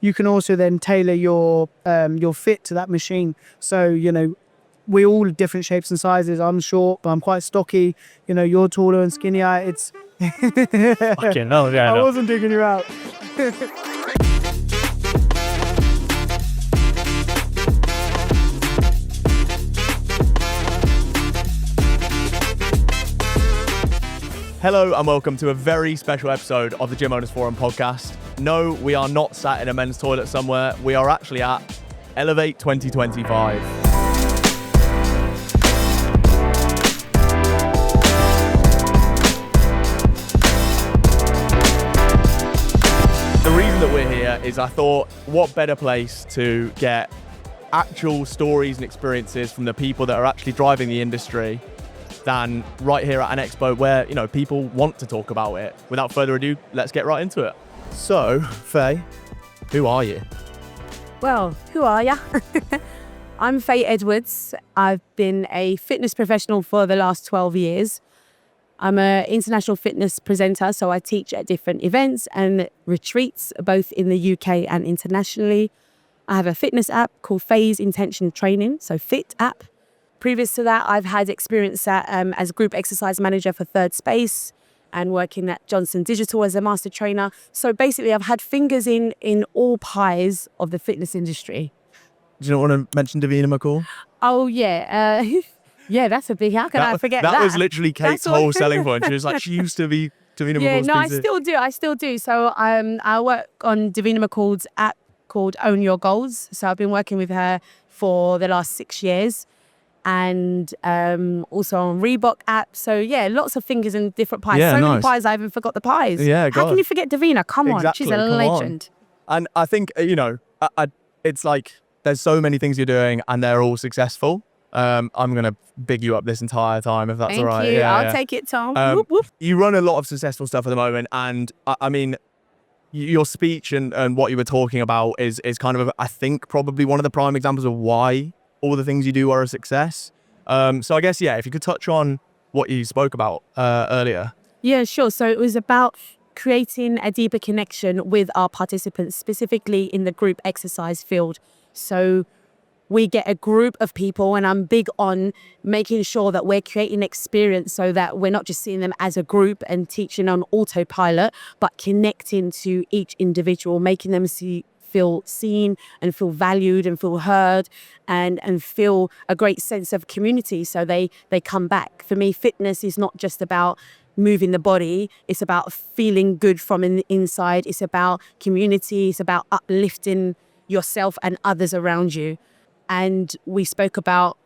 you can also then tailor your fit to that machine. So, we're all different shapes and sizes. I'm short, but I'm quite stocky. You're taller and skinnier. It's Okay, no, yeah, I no. wasn't digging you out. Hello and welcome to a very special episode of the Gym Owners Forum podcast. No, we are not sat in a men's toilet somewhere. We are actually at Elevate 2025. The reason that we're here is I thought, what better place to get actual stories and experiences from the people that are actually driving the industry than right here at an expo where, people want to talk about it. Without further ado, let's get right into it. So, Faye, who are you? Well, who are ya? I'm Faye Edwards. I've been a fitness professional for the last 12 years. I'm an international fitness presenter, so I teach at different events and retreats, both in the UK and internationally. I have a fitness app called Faye's Intention Training, so Fit app. Previous to that, I've had experience as group exercise manager for Third Space and working at Johnson Digital as a master trainer. So basically, I've had fingers in all pies of the fitness industry. Do you not want to mention Davina McCall? Oh, yeah. Yeah, that's a big... How can I forget that? That was literally Kate's whole selling point. She was like, she used to be Davina McCall's Yeah, no, PC. I still do. So I work on Davina McCall's app called Own Your Goals. So I've been working with her for the last 6 years. And also on Reebok app. So yeah, lots of fingers in different pies. Yeah, so nice. many pies, I even forgot the pies. Yeah, How can you forget Davina? Come on, Exactly, she's a come on. legend. And I think, it's like there's so many things you're doing and they're all successful. I'm going to big you up this entire time if that's Thank all right. you. Yeah, I'll yeah. take it, Tom. Um, Whoop, whoop. You run a lot of successful stuff at the moment, and I mean, your speech and what you were talking about is kind of, I think, probably one of the prime examples of why all the things you do are a success. So I guess, yeah, if you could touch on what you spoke about earlier. Yeah, sure. So it was about creating a deeper connection with our participants, specifically in the group exercise field. So we get a group of people, and I'm big on making sure that we're creating experience so that we're not just seeing them as a group and teaching on autopilot, but connecting to each individual, making them feel seen and feel valued and feel heard and feel a great sense of community. So they come back. For me, fitness is not just about moving the body. It's about feeling good from the inside. It's about community. It's about uplifting yourself and others around you. And we spoke about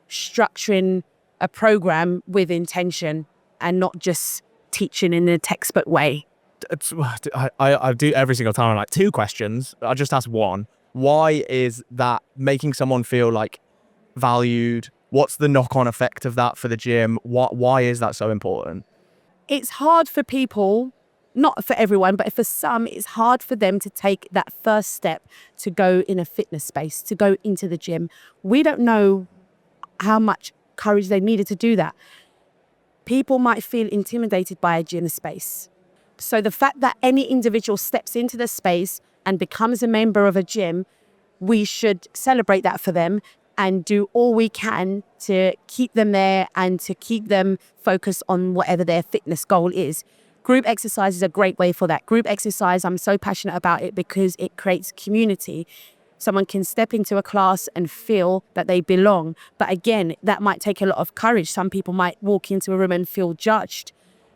structuring a program with intention and not just teaching in a textbook way. I do every single time. I'm like, 2 questions. I just ask one. Why is that making someone feel like valued? What's the knock-on effect of that for the gym? Why is that so important? It's hard for people, not for everyone, but for some, it's hard for them to take that first step to go in a fitness space, to go into the gym. We don't know how much courage they needed to do that. People might feel intimidated by a gym space. So the fact that any individual steps into the space and becomes a member of a gym, we should celebrate that for them and do all we can to keep them there and to keep them focused on whatever their fitness goal is. Group exercise is a great way for that. Group exercise, I'm so passionate about it because it creates community. Someone can step into a class and feel that they belong. But again, that might take a lot of courage. Some people might walk into a room and feel judged.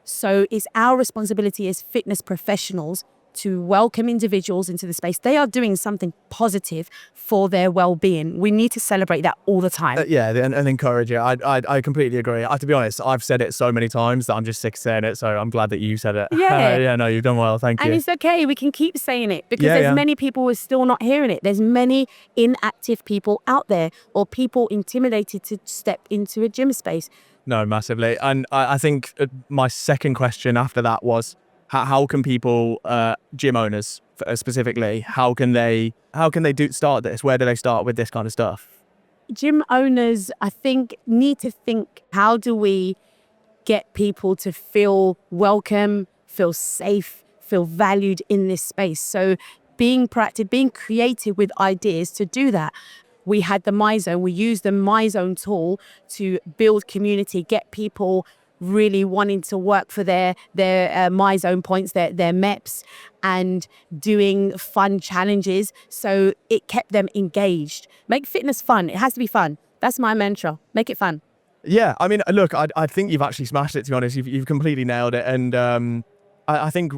So it's our responsibility as fitness professionals to welcome individuals into the space. They are doing something positive for their well-being. We need to celebrate that all the time. Yeah, and encourage it. I completely agree. To be honest, I've said it so many times that I'm just sick of saying it. So I'm glad that you said it. Yeah. Yeah, no, you've done well. Thank you. And it's okay. We can keep saying it because Yeah, there's yeah. many people who are still not hearing it. There's many inactive people out there or people intimidated to step into a gym space. No, massively. And I think my second question after that was, how can people, gym owners specifically, how can they start this? Where do they start with this kind of stuff? Gym owners, I think, need to think, how do we get people to feel welcome, feel safe, feel valued in this space? So being proactive, being creative with ideas to do that. We had the MyZone. We used the MyZone tool to build community, get people really wanting to work for their MyZone points, their MEPs, and doing fun challenges. So it kept them engaged. Make fitness fun. It has to be fun. That's my mantra. Make it fun. Yeah, I mean, look, I think you've actually smashed it, to be honest. You've completely nailed it. And I think,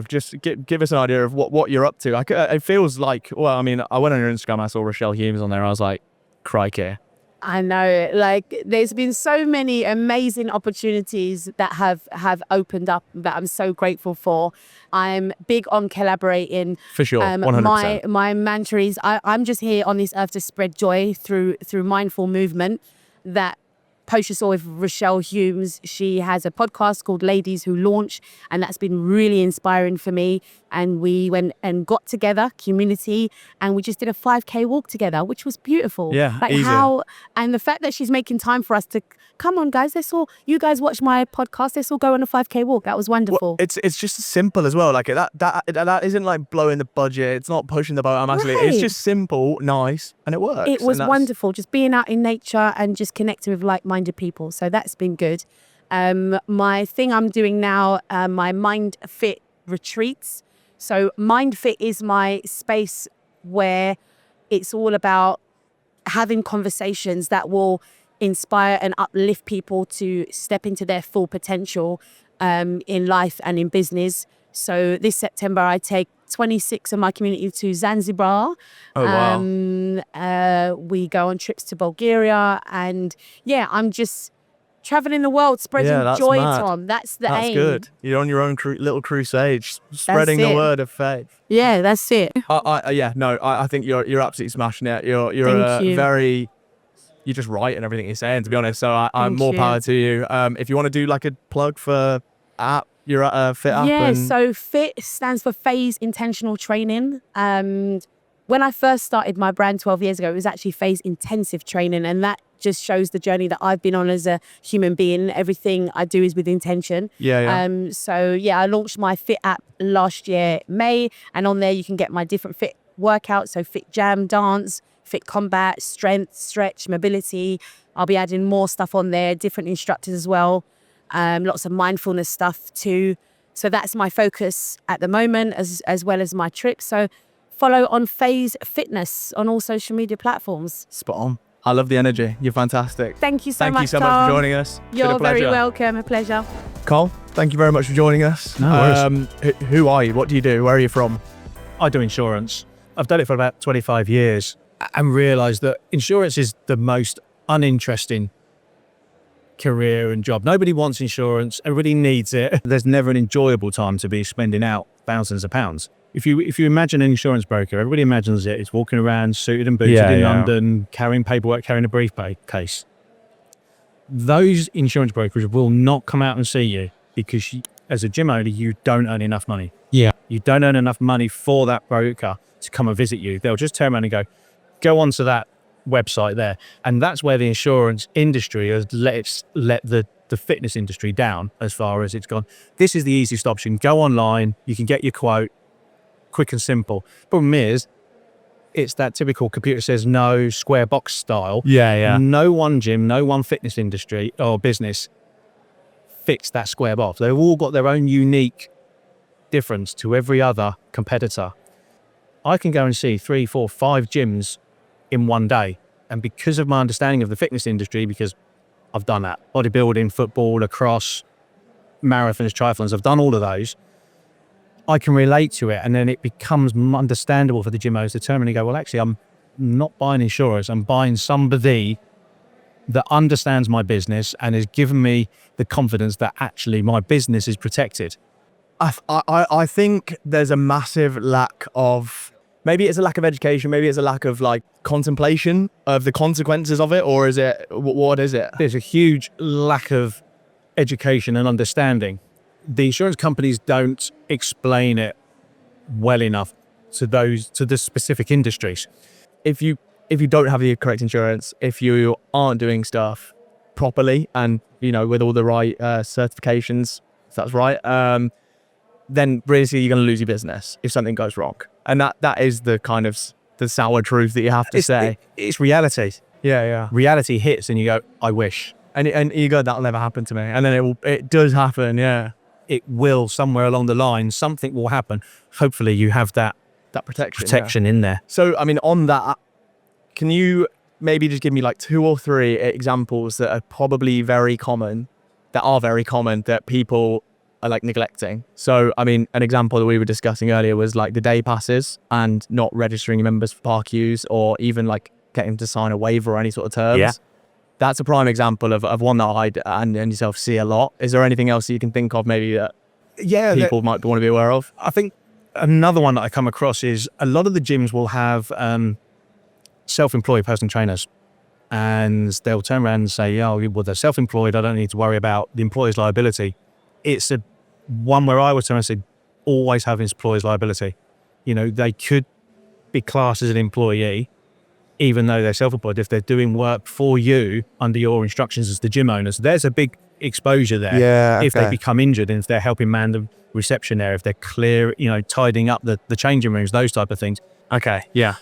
just give us an idea of what you're up to. It feels like, well, I mean, I went on your Instagram, I saw Rochelle Humes on there. I was like, crikey. I know, like there's been so many amazing opportunities that have opened up that I'm so grateful for. I'm big on collaborating. For sure, 100%. My mantra is I'm just here on this earth to spread joy through mindful movement. That post you saw with Rochelle Humes, she has a podcast called Ladies Who Launch, and that's been really inspiring for me. And we went and got together, community, and we just did a 5K walk together, which was beautiful. Yeah, like easy. And the fact that she's making time for us to come on, guys. You guys watch my podcast. Let's all go on a 5K walk. That was wonderful. Well, it's just simple as well. Like that isn't like blowing the budget. It's not pushing the boat massively. Right. It's just simple, nice, and it works. It was wonderful, just being out in nature and just connecting with like-minded people. So that's been good. My thing I'm doing now, my Mind Fit retreats. So Mind Fit is my space where it's all about having conversations that will inspire and uplift people to step into their full potential in life and in business. So this September, I take 26 of my community to Zanzibar. Oh, wow. We go on trips to Bulgaria. And yeah, I'm just traveling the world, spreading joy, mad. Tom. That's the aim. That's good. You're on your own little crusade, spreading the word of faith. Yeah, that's it. I think you're absolutely smashing it. You're just right in everything you're saying, to be honest. So I'm more power to you. If you want to do like a plug for app, you're at a Fit app. Yeah, so FIT stands for Faye's Intentional Training. When I first started my brand 12 years ago, it was actually Faye's Intensive Training, and that just shows the journey that I've been on as a human being. Everything I do is with intention. I launched my Fit app last year, May, and on there you can get my different Fit workouts. So Fit Jam, dance, Fit combat, strength, stretch, mobility. I'll be adding more stuff on there, different instructors as well. Lots of mindfulness stuff too. So that's my focus at the moment, as well as my trips. So follow on Faye's Fitness on all social media platforms. Spot on. I love the energy. You're fantastic. Thank you so much, Thank you so much for joining us. You're very welcome. A pleasure. Cole, thank you very much for joining us. No worries. Who are you? What do you do? Where are you from? I do insurance. I've done it for about 25 years and realised that insurance is the most uninteresting career and job. Nobody wants insurance. Everybody needs it. There's never an enjoyable time to be spending out thousands of pounds. If you imagine an insurance broker, everybody imagines it. It's walking around suited and booted in London, carrying paperwork, carrying a briefcase. Those insurance brokers will not come out and see you because as a gym owner, you don't earn enough money. Yeah. You don't earn enough money for that broker to come and visit you. They'll just turn around and go onto that website there. And that's where the insurance industry has let the fitness industry down as far as it's gone. This is the easiest option. Go online, you can get your quote, quick and simple. Problem is, it's that typical computer says no, square box style. Yeah. No one gym, no one fitness industry or business fits that square box. They've all got their own unique difference to every other competitor. I can go and see 3, 4, 5 gyms in one day. And because of my understanding of the fitness industry, because I've done that, bodybuilding, football, lacrosse, marathons, triathlons, I've done all of those. I can relate to it, and then it becomes understandable for the gym owners to turn around and go, well, actually, I'm not buying insurance. I'm buying somebody that understands my business and has given me the confidence that actually my business is protected. I think there's a massive lack of, maybe it's a lack of education, maybe it's a lack of like contemplation of the consequences of it, or is it, what is it? There's a huge lack of education and understanding. The insurance companies don't explain it well enough to the specific industries. If you don't have the correct insurance, if you aren't doing stuff properly and with all the right certifications, if that's right, then basically you're going to lose your business if something goes wrong. And that is the kind of the sour truth that you have to say. It's reality. Yeah. Reality hits and you go, I wish. And you go, that'll never happen to me. And then it does happen, yeah. It will, somewhere along the line, something will happen. Hopefully you have that protection in there. So, I mean, on that, can you maybe just give me like 2 or 3 examples that are probably very common, that people are like neglecting? So, I mean, an example that we were discussing earlier was like the day passes and not registering your members for park use, or even like getting them to sign a waiver or any sort of terms. Yeah. That's a prime example of one that I and yourself see a lot. Is there anything else that you can think of maybe that people might want to be aware of? I think another one that I come across is a lot of the gyms will have self-employed personal trainers, and they'll turn around and say, oh, well, they're self-employed, I don't need to worry about the employer's liability. It's a one where I would turn and say, always have employer's liability. You know, they could be classed as an employee, even though they're self-employed, if they're doing work for you under your instructions as the gym owners. There's a big exposure there. Yeah, if they become injured, and if they're helping man the reception area, if they're clear, tidying up the changing rooms, those type of things. Okay, yeah.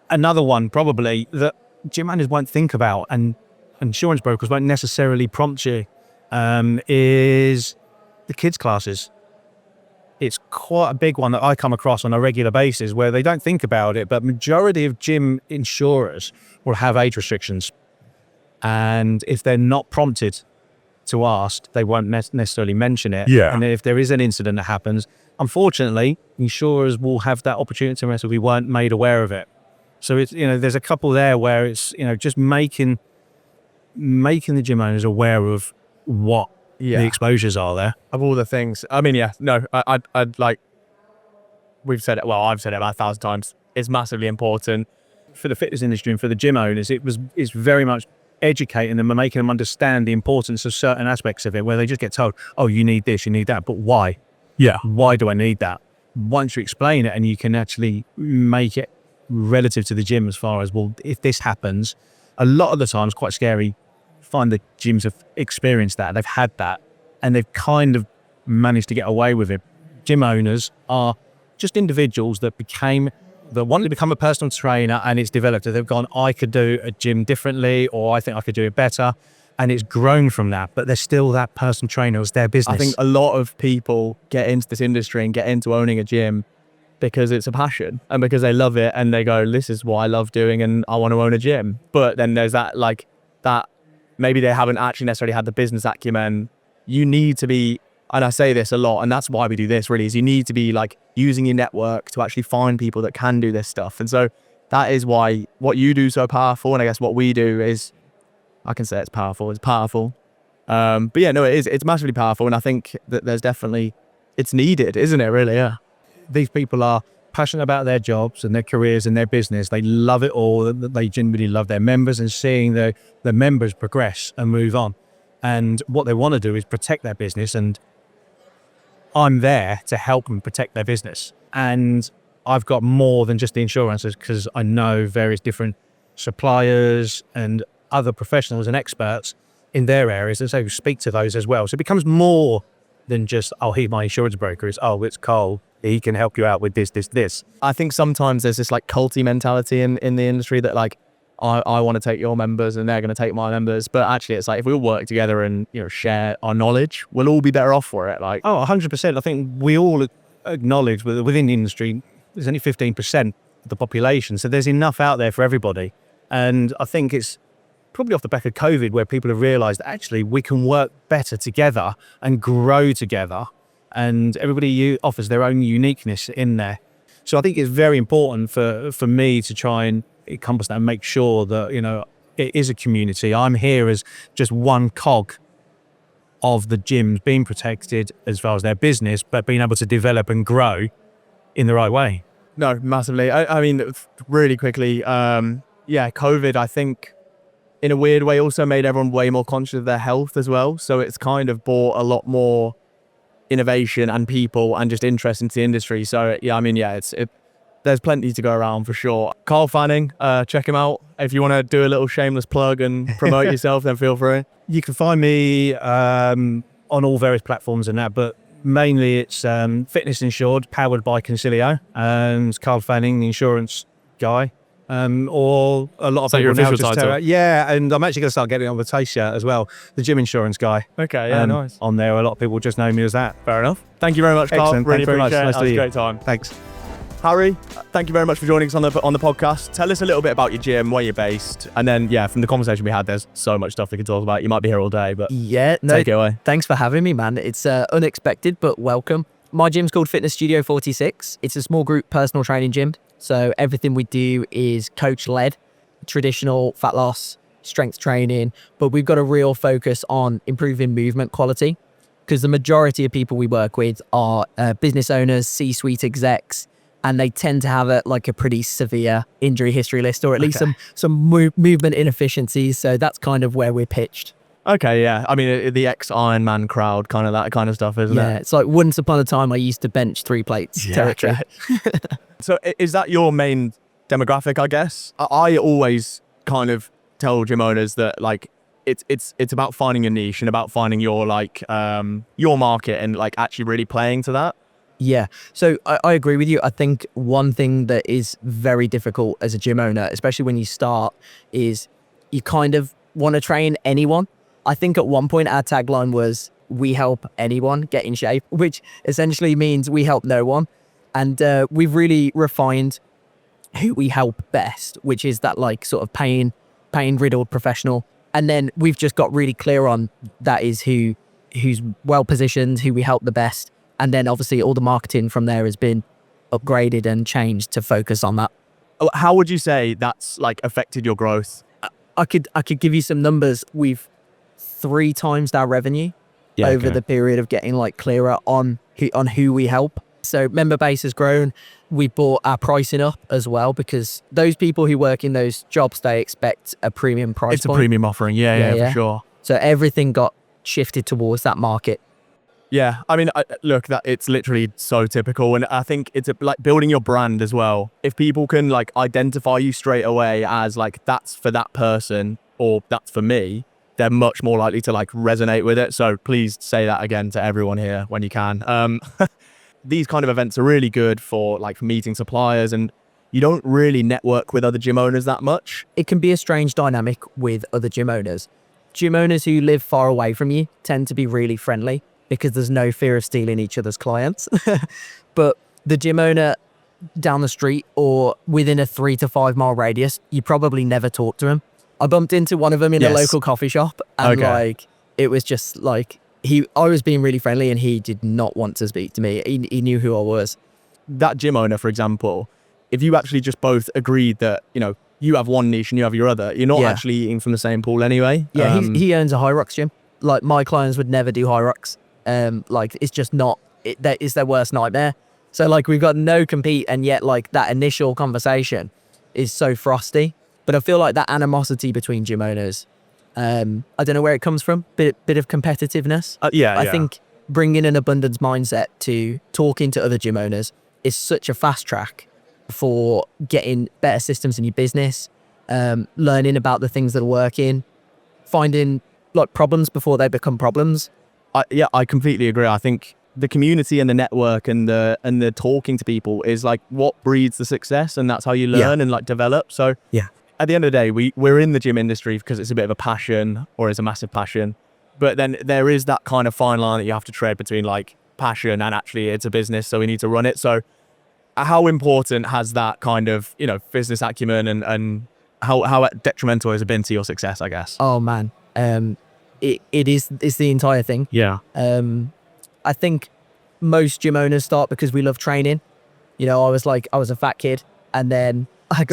Another one probably that gym owners won't think about and insurance brokers won't necessarily prompt you is the kids classes. It's quite a big one that I come across on a regular basis where they don't think about it, but majority of gym insurers will have age restrictions. And if they're not prompted to ask, they won't necessarily mention it. Yeah. And if there is an incident that happens, unfortunately, insurers will have that opportunity to if we weren't made aware of it. So it's, there's a couple there where it's, just making the gym owners aware of what the exposures are there. Of all the things. I mean, yeah, no, I'd like, we've said it, well, I've said it about 1,000 times. It's massively important. For the fitness industry and for the gym owners, it's very much educating them and making them understand the importance of certain aspects of it, where they just get told, oh, you need this, you need that, but why? Yeah. Why do I need that? Once you explain it and you can actually make it relative to the gym as far as, well, if this happens, a lot of the times, quite scary, find that gyms have experienced that, they've had that, and they've kind of managed to get away with it. Gym owners are just individuals that wanted to become a personal trainer, and it's developed. They've gone, I could do a gym differently, or I think I could do it better, and it's grown from that, but they're still that personal trainer. It's their business. I think a lot of people get into this industry and get into owning a gym because it's a passion and because they love it, and they go, this is what I love doing and I want to own a gym. But then there's that maybe they haven't actually necessarily had the business acumen. You need to be, and I say this a lot, and that's why we do this really, is you need to be like using your network to actually find people that can do this stuff. And so that is why what you do is so powerful. And I guess what we do is, I can say it's powerful. But yeah, no, it's massively powerful. And I think that there's definitely, it's needed, isn't it really? Yeah. These people are passionate about their jobs and their careers and their business. They love it all. They genuinely love their members and seeing the members progress and move on. And what they want to do is protect their business, and I'm there to help them protect their business. And I've got more than just the insurances, because I know various different suppliers and other professionals and experts in their areas, and so speak to those as well. So it becomes more than just, oh, he's my insurance broker. It's Cole. He can help you out with this. I think sometimes there's this like culty mentality in the industry that like, I want to take your members and they're going to take my members. But actually it's like, if we all work together and, share our knowledge, we'll all be better off for it. Like, 100%. I think we all acknowledge within the industry, there's only 15% of the population. So there's enough out there for everybody. And I think it's probably off the back of COVID where people have realized that actually we can work better together and grow together. And everybody offers their own uniqueness in there. So I think it's very important for me to try and encompass that and make sure that, it is a community. I'm here as just one cog of the gyms being protected as far as their business, but being able to develop and grow in the right way. No, massively. I mean, really quickly, COVID, I think, in a weird way, also made everyone way more conscious of their health as well. So it's kind of brought a lot more innovation and people and just interest into the industry. So yeah, I mean, yeah, there's plenty to go around for sure. Carl Fanning, check him out. If you want to do a little shameless plug and promote yourself, then feel free. You can find me on all various platforms and that, but Mainly it's fitness insured, powered by Concilio, and Carl Fanning, the insurance guy. Or a lot of So your people now official just title? yeah, and I'm actually going to start getting on the taste shirt as well. The gym insurance guy. Okay, yeah, nice. On there, a lot of people just know me as that. Fair enough. Thank you very much, Carl. Excellent. Really Thank you very much. appreciate it. Nice That to was a meet you. great time. Thanks. Harry, thank you very much for joining us on the podcast. Tell us a little bit about your gym, where you're based, and then from the conversation we had, there's so much stuff we could talk about. You might be here all day, but Yeah, no, take it away. thanks for having me, man. It's unexpected, but welcome. My gym's called Fitness Studio 46. It's a small group personal training gym. So everything we do is coach-led, traditional fat loss, strength training, but we've got a real focus on improving movement quality because the majority of people we work with are business owners, C-suite execs, and they tend to have a pretty severe injury history list, or at least some movement inefficiencies. So that's kind of where we're pitched. Okay, yeah. I mean, the ex-Ironman crowd, kind of that kind of stuff, isn't it? Yeah, it's like once upon a time I used to bench 3 plates territory. Okay. So is that your main demographic, I guess? I always kind of tell gym owners that it's about finding a niche and about finding your your market and actually really playing to that. Yeah, so I agree with you. I think one thing that is very difficult as a gym owner, especially when you start, is you kind of want to train anyone. I think at one point our tagline was, we help anyone get in shape, which essentially means we help no one. And we've really refined who we help best, which is that sort of pain riddled professional. And then we've just got really clear on that is who's well positioned, who we help the best. And then obviously all the marketing from there has been upgraded and changed to focus on that. How would you say that's affected your growth? I could give you some numbers. We've 3 times our revenue over the period of getting clearer on who we help. So member base has grown. We brought our pricing up as well because those people who work in those jobs, they expect a premium price It's point. a premium offering, yeah, for sure. So everything got shifted towards that market. Yeah, I mean, look, that it's literally so typical, and I think it's like building your brand as well. If people can identify you straight away as that's for that person or that's for me, they're much more likely to resonate with it. So please say that again to everyone here when you can. These kind of events are really good for meeting suppliers, and you don't really network with other gym owners that much. It can be a strange dynamic with other gym owners. Gym owners who live far away from you tend to be really friendly because there's no fear of stealing each other's clients. But the gym owner down the street or within a 3 to 5 mile radius, you probably never talk to him. I bumped into one of them in a local coffee shop, and it was just I was being really friendly and he did not want to speak to me. He knew who I was. That gym owner, for example, if you actually just both agreed that, you have one niche and you have your other, you're not actually eating from the same pool anyway. Yeah, he owns a High Rocks gym. My clients would never do High Rocks. It's just not, that is their worst nightmare. So we've got no compete, and yet that initial conversation is so frosty. But I feel that animosity between gym owners, I don't know where it comes from, bit of competitiveness. I think bringing an abundance mindset to talking to other gym owners is such a fast track for getting better systems in your business, learning about the things that are working, finding problems before they become problems. I completely agree. I think the community and the network and the talking to people is what breeds the success, and that's how you learn and develop. So at the end of the day, we're in the gym industry because it's a bit of a passion, or it's a massive passion. But then there is that kind of fine line that you have to tread between passion and actually it's a business, so we need to run it. So how important has that kind of, business acumen and how detrimental has it been to your success, I guess? Oh man, it's the entire thing. Yeah. I think most gym owners start because we love training. I was a fat kid, and then I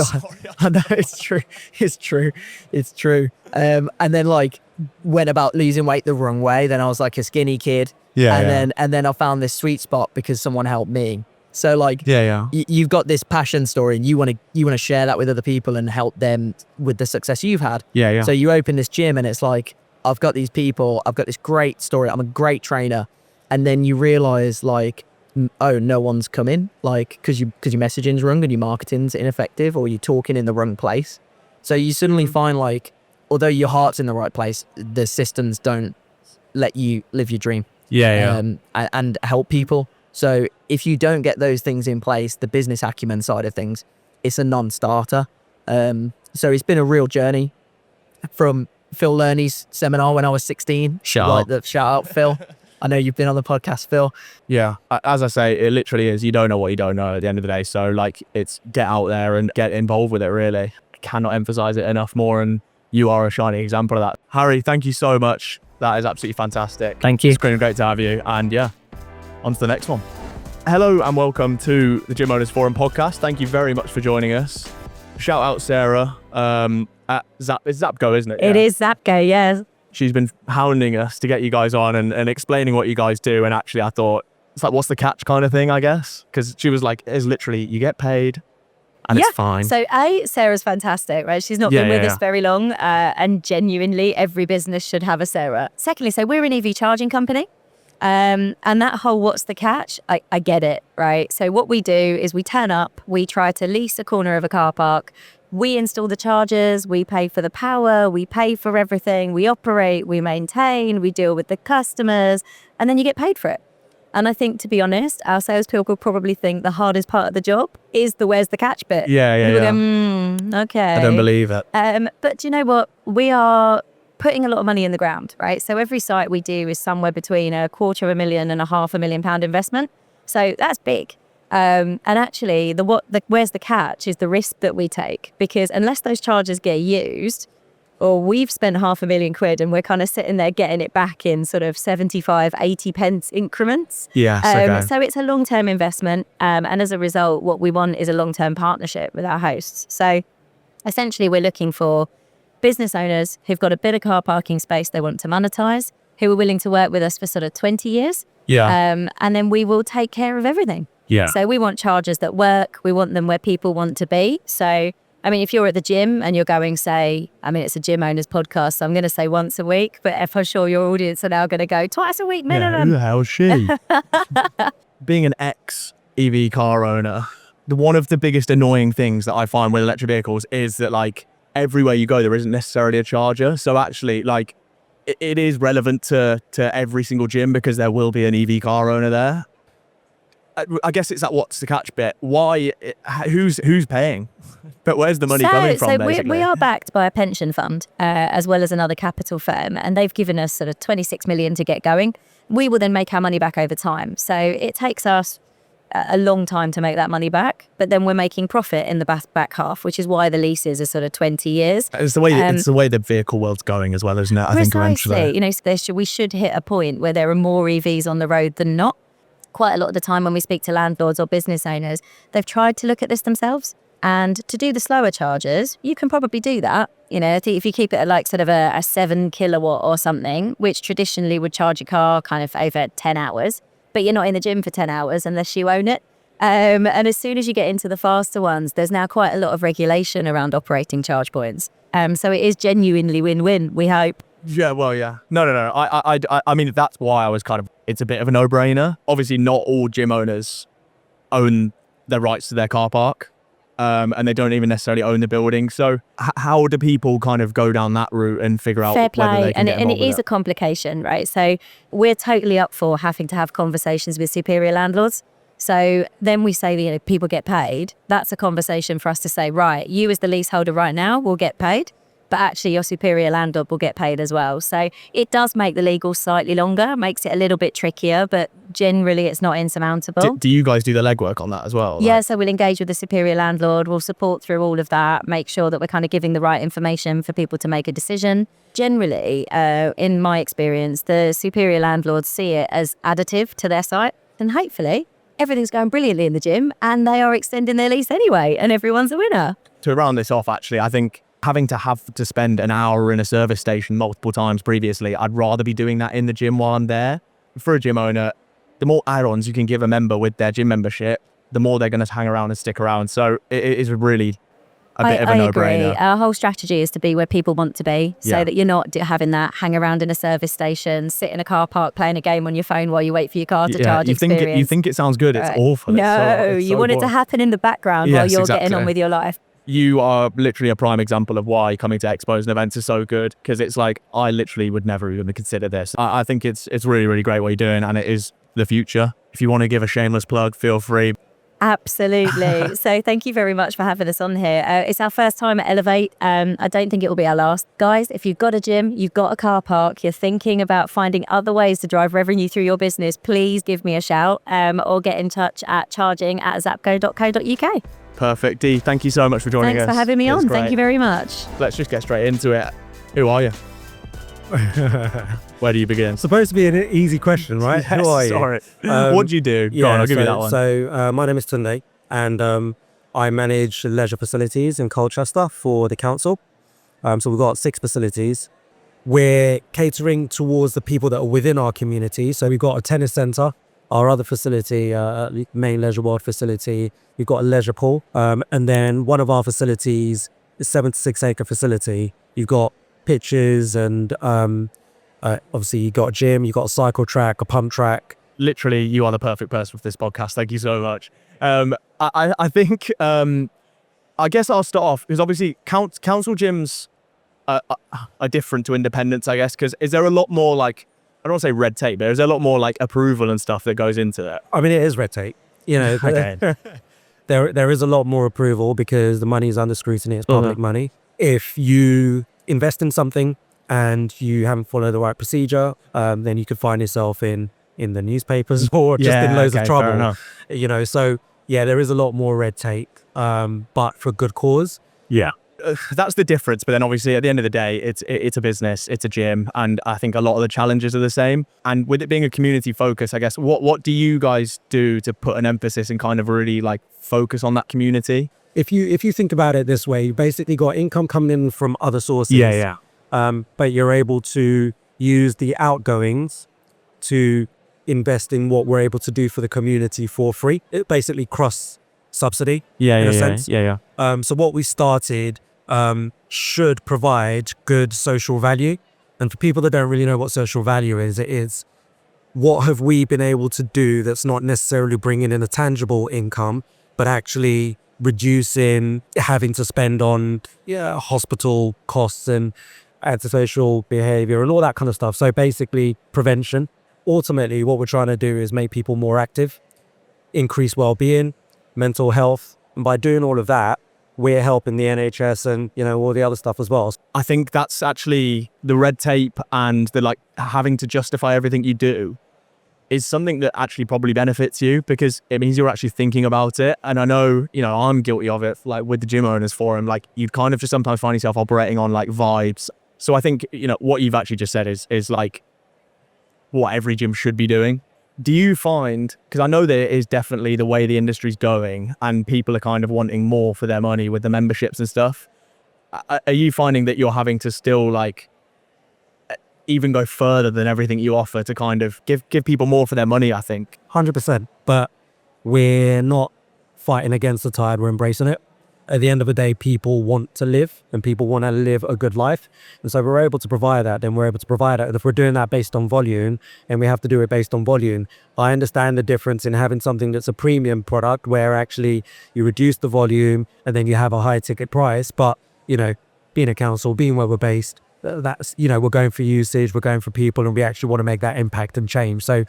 know it's true. And then went about losing weight the wrong way. Then I was a skinny kid. And then I found this sweet spot because someone helped me. So you've got this passion story, and you want to share that with other people and help them with the success you've had. So you open this gym, and it's I've got these people, I've got this great story, I'm a great trainer. And then you realize oh, no one's coming, because your messaging's wrong and your marketing's ineffective, or you're talking in the wrong place. So you suddenly find although your heart's in the right place, the systems don't let you live your dream. and help people. So if you don't get those things in place, the business acumen side of things, it's a non-starter. So it's been a real journey from Phil Lerney's seminar when I was 16. Shout out, Phil. I know you've been on the podcast, Phil. Yeah, as I say, it literally is. You don't know what you don't know at the end of the day. So like, it's get out there and get involved with it, really. I cannot emphasize it enough more, and you are a shining example of that. Harry, thank you so much. That is absolutely fantastic. Thank you. It's been great to have you. And yeah, on to the next one. Hello and welcome to the Gym Owners Forum podcast. Thank you very much for joining us. Shout out Sarah at it's Zapgo, isn't it? It is Zapgo, yes. She's been hounding us to get you guys on and explaining what you guys do. And actually I thought, it's like, what's the catch kind of thing, I guess? Because she was like, it's literally, you get paid and it's fine. So Sarah's fantastic, right? She's not been with us very long, and genuinely every business should have a Sarah. Secondly, so we're an EV charging company. And that whole what's the catch, I get it, right? So what we do is we turn up, we try to lease a corner of a car park, we install the chargers, we pay for the power, we pay for everything, we operate, we maintain, we deal with the customers, and then you get paid for it. And I think, to be honest, our salespeople probably think the hardest part of the job is the where's the catch bit. Yeah. Go, okay. I don't believe it. But do you know what? We are putting a lot of money in the ground, right? So every site we do is somewhere between £250,000 and £500,000 investment. So that's big. And actually, where's the catch is the risk that we take, because unless those charges get used, or we've spent £500,000 and we're kind of sitting there getting it back in sort of 75, 80 pence increments. Yes, So it's a long-term investment. And as a result, what we want is a long-term partnership with our hosts. So essentially, we're looking for business owners who've got a bit of car parking space they want to monetize, who are willing to work with us for sort of 20 years. And then we will take care of everything. So we want chargers that work. We want them where people want to be. So I mean, if you're at the gym and you're going, say, I mean, it's a gym owners podcast, so I'm going to say once a week, but if I'm sure your audience are now going to go twice a week minimum. Who the hell is she? Being an ex-EV car owner, one of the biggest annoying things that I find with electric vehicles is that, like, everywhere you go, there isn't necessarily a charger. So actually, like, it is relevant to every single gym because there will be an EV car owner there. I guess it's that what's the catch bit. Why? Who's paying? But where's the money coming from, basically? We are backed by a pension fund as well as another capital firm, and they've given us sort of 26 million to get going. We will then make our money back over time. So it takes us a long time to make that money back, but then we're making profit in the back half, which is why the leases are sort of 20 years. It's the way the vehicle world's going as well, isn't it? I think eventually, you know, we should hit a point where there are more EVs on the road than not. Quite a lot of the time when we speak to landlords or business owners, they've tried to look at this themselves. And to do the slower chargers, you can probably do that. You know, if you keep it at like sort of a 7 kilowatt or something, which traditionally would charge your car kind of over 10 hours, but you're not in the gym for 10 hours unless you own it. And as soon as you get into the faster ones, there's now quite a lot of regulation around operating charge points. So it is genuinely win-win, we hope. Yeah, well, yeah. No. I mean, that's why I was kind of, it's a bit of a no-brainer. Obviously, not all gym owners own the rights to their car park, and they don't even necessarily own the building. So how do people kind of go down that route and figure out Fair play. whether they can get involved and it is a complication, right? So we're totally up for having to have conversations with superior landlords. So then we say, you know, people get paid. That's a conversation for us to say, right, you as the leaseholder right now will get paid, but actually your superior landlord will get paid as well. So it does make the legal slightly longer, makes it a little bit trickier, but generally it's not insurmountable. Do you guys do the legwork on that as well? Yeah, so we'll engage with the superior landlord, we'll support through all of that, make sure that we're kind of giving the right information for people to make a decision. Generally, in my experience, the superior landlords see it as additive to their site, and hopefully everything's going brilliantly in the gym and they are extending their lease anyway and everyone's a winner. To round this off, actually, I think having to spend an hour in a service station multiple times previously, I'd rather be doing that in the gym while I'm there. For a gym owner, the more add-ons you can give a member with their gym membership, the more they're going to hang around and stick around. So it is really a bit of a no-brainer. Agree. Our whole strategy is to be where people want to be, so that you're not having that hang around in a service station, sit in a car park playing a game on your phone while you wait for your car to charge. You think it sounds good, it's awful. No, it's you want it to happen in the background while you're getting on with your life. you are literally a prime example of why coming to expos and events is so good, because it's like, I literally would never even consider this. I think it's really, really great what you're doing, and it is the future. If you want to give a shameless plug, feel free. Absolutely. So thank you very much for having us on here. It's our first time at Elevate. I don't think it will be our last. Guys, if you've got a gym, you've got a car park, you're thinking about finding other ways to drive revenue through your business, please give me a shout, or get in touch at charging@zapgo.co.uk. Perfect. Dee, thank you so much for joining us. Thanks for having me It's on. great. Thank you very much. Let's just get straight into it. Who are you? Where do you begin? Supposed to be an easy question, right? Who are you? Sorry. What do you do? Go on, I'll give you that one. So my name is Tunde, and I manage leisure facilities in Colchester for the council. So we've got 6 facilities. We're catering towards the people that are within our community. So we've got a tennis centre, our other facility, main leisure world facility. We've got a leisure pool, and then one of our facilities is 76 acre facility. You've got pitches and obviously you got a gym, you got a cycle track, a pump track. Literally, you are the perfect person for this podcast. Thank you so much. I think, I guess I'll start off, because obviously council gyms are different to independents, I guess, because is there a lot more, like, I don't want to say red tape, but is there a lot more like approval and stuff that goes into it? I mean, it is red tape, you know. Okay. There is a lot more approval because the money is under scrutiny. It's public money. If you invest in something and you haven't followed the right procedure, then you could find yourself in the newspapers or just in loads of trouble. You know, so yeah, there is a lot more red tape, but for good cause. Yeah. That's the difference. But then obviously at the end of the day, it's a business, it's a gym. And I think a lot of the challenges are the same. And with it being a community focus, I guess, what do you guys do to put an emphasis and kind of really like focus on that community? If you think about it this way, you basically got income coming in from other sources. Yeah. But you're able to use the outgoings to invest in what we're able to do for the community for free. It basically cross subsidy in a sense. Yeah. So what we started should provide good social value. And for people that don't really know what social value is, it is what have we been able to do that's not necessarily bringing in a tangible income, but actually reducing having to spend on hospital costs and antisocial behavior and all that kind of stuff. So basically prevention. Ultimately, what we're trying to do is make people more active, increase well-being, mental health. And by doing all of that, we're helping the NHS and, you know, all the other stuff as well. I think that's actually the red tape and the like having to justify everything you do is something that actually probably benefits you, because it means you're actually thinking about it. And I know, you know, I'm guilty of it, like with the Gym Owners Forum, like you'd kind of just sometimes find yourself operating on like vibes. So I think, you know, what you've actually just said is like what every gym should be doing. Do you find, because I know that it is definitely the way the industry's going and people are kind of wanting more for their money with the memberships and stuff, are you finding that you're having to still like even go further than everything you offer to kind of give people more for their money, I think? 100%. But we're not fighting against the tide, we're embracing it. At the end of the day, people want to live and people want to live a good life. And so we're able to provide that, then we're able to provide it. And if we're doing that based on volume, and we have to do it based on volume, I understand the difference in having something that's a premium product where actually you reduce the volume and then you have a high ticket price. But, you know, being a council, being where we're based, that's, you know, we're going for usage, we're going for people, and we actually want to make that impact and change. So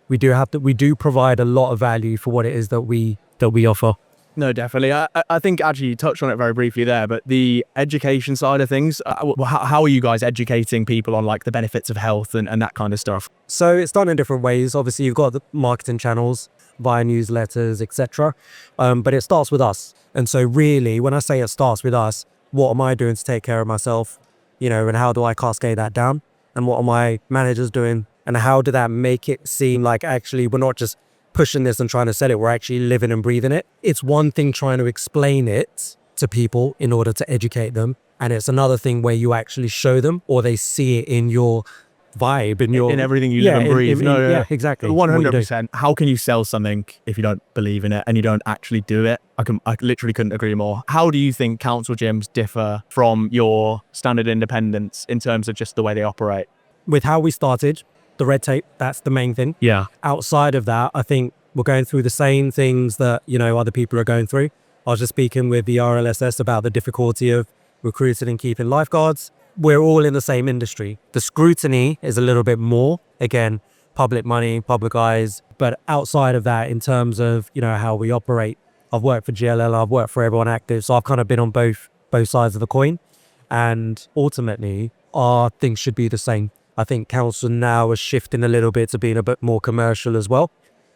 we do provide a lot of value for what it is that we offer. No, definitely. I think actually you touched on it very briefly there, but the education side of things, how are you guys educating people on like the benefits of health and that kind of stuff? So it's done in different ways. Obviously, you've got the marketing channels via newsletters, etc. But it starts with us. And so really, when I say it starts with us, what am I doing to take care of myself? You know, and how do I cascade that down? And what are my managers doing? And how do that make it seem like actually we're not just pushing this and trying to sell it, we're actually living and breathing it. It's one thing trying to explain it to people in order to educate them. And it's another thing where you actually show them or they see it in your vibe, in everything you live and breathe. Yeah, exactly. 100%. How can you sell something if you don't believe in it and you don't actually do it? I literally couldn't agree more. How do you think council gyms differ from your standard independents in terms of just the way they operate? With how we started, the red tape, that's the main thing. Yeah. Outside of that, I think we're going through the same things that, you know, other people are going through. I was just speaking with the RLSS about the difficulty of recruiting and keeping lifeguards. We're all in the same industry. The scrutiny is a little bit more, again, public money, public eyes. But outside of that, in terms of, how we operate, I've worked for GLL, I've worked for Everyone Active. So I've kind of been on both sides of the coin. And ultimately, our things should be the same. I think council now is shifting a little bit to being a bit more commercial as well.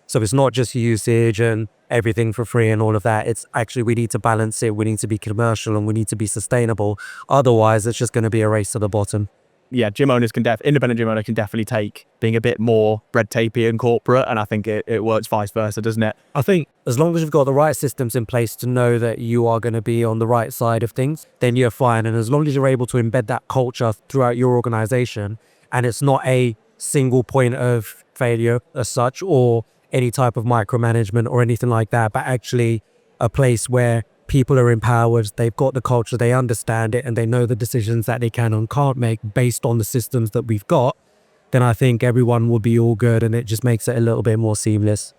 So it's not just usage and everything for free and all of that. It's actually, we need to balance it. We need to be commercial and we need to be sustainable. Otherwise, it's just going to be a race to the bottom. Yeah, independent gym owner can definitely take being a bit more red tapey and corporate. And I think it works vice versa, doesn't it? I think as long as you've got the right systems in place to know that you are going to be on the right side of things, then you're fine. And as long as you're able to embed that culture throughout your organization, and it's not a single point of failure as such, or any type of micromanagement or anything like that, but actually a place where people are empowered, they've got the culture, they understand it, and they know the decisions that they can and can't make based on the systems that we've got, then I think everyone will be all good and it just makes it a little bit more seamless.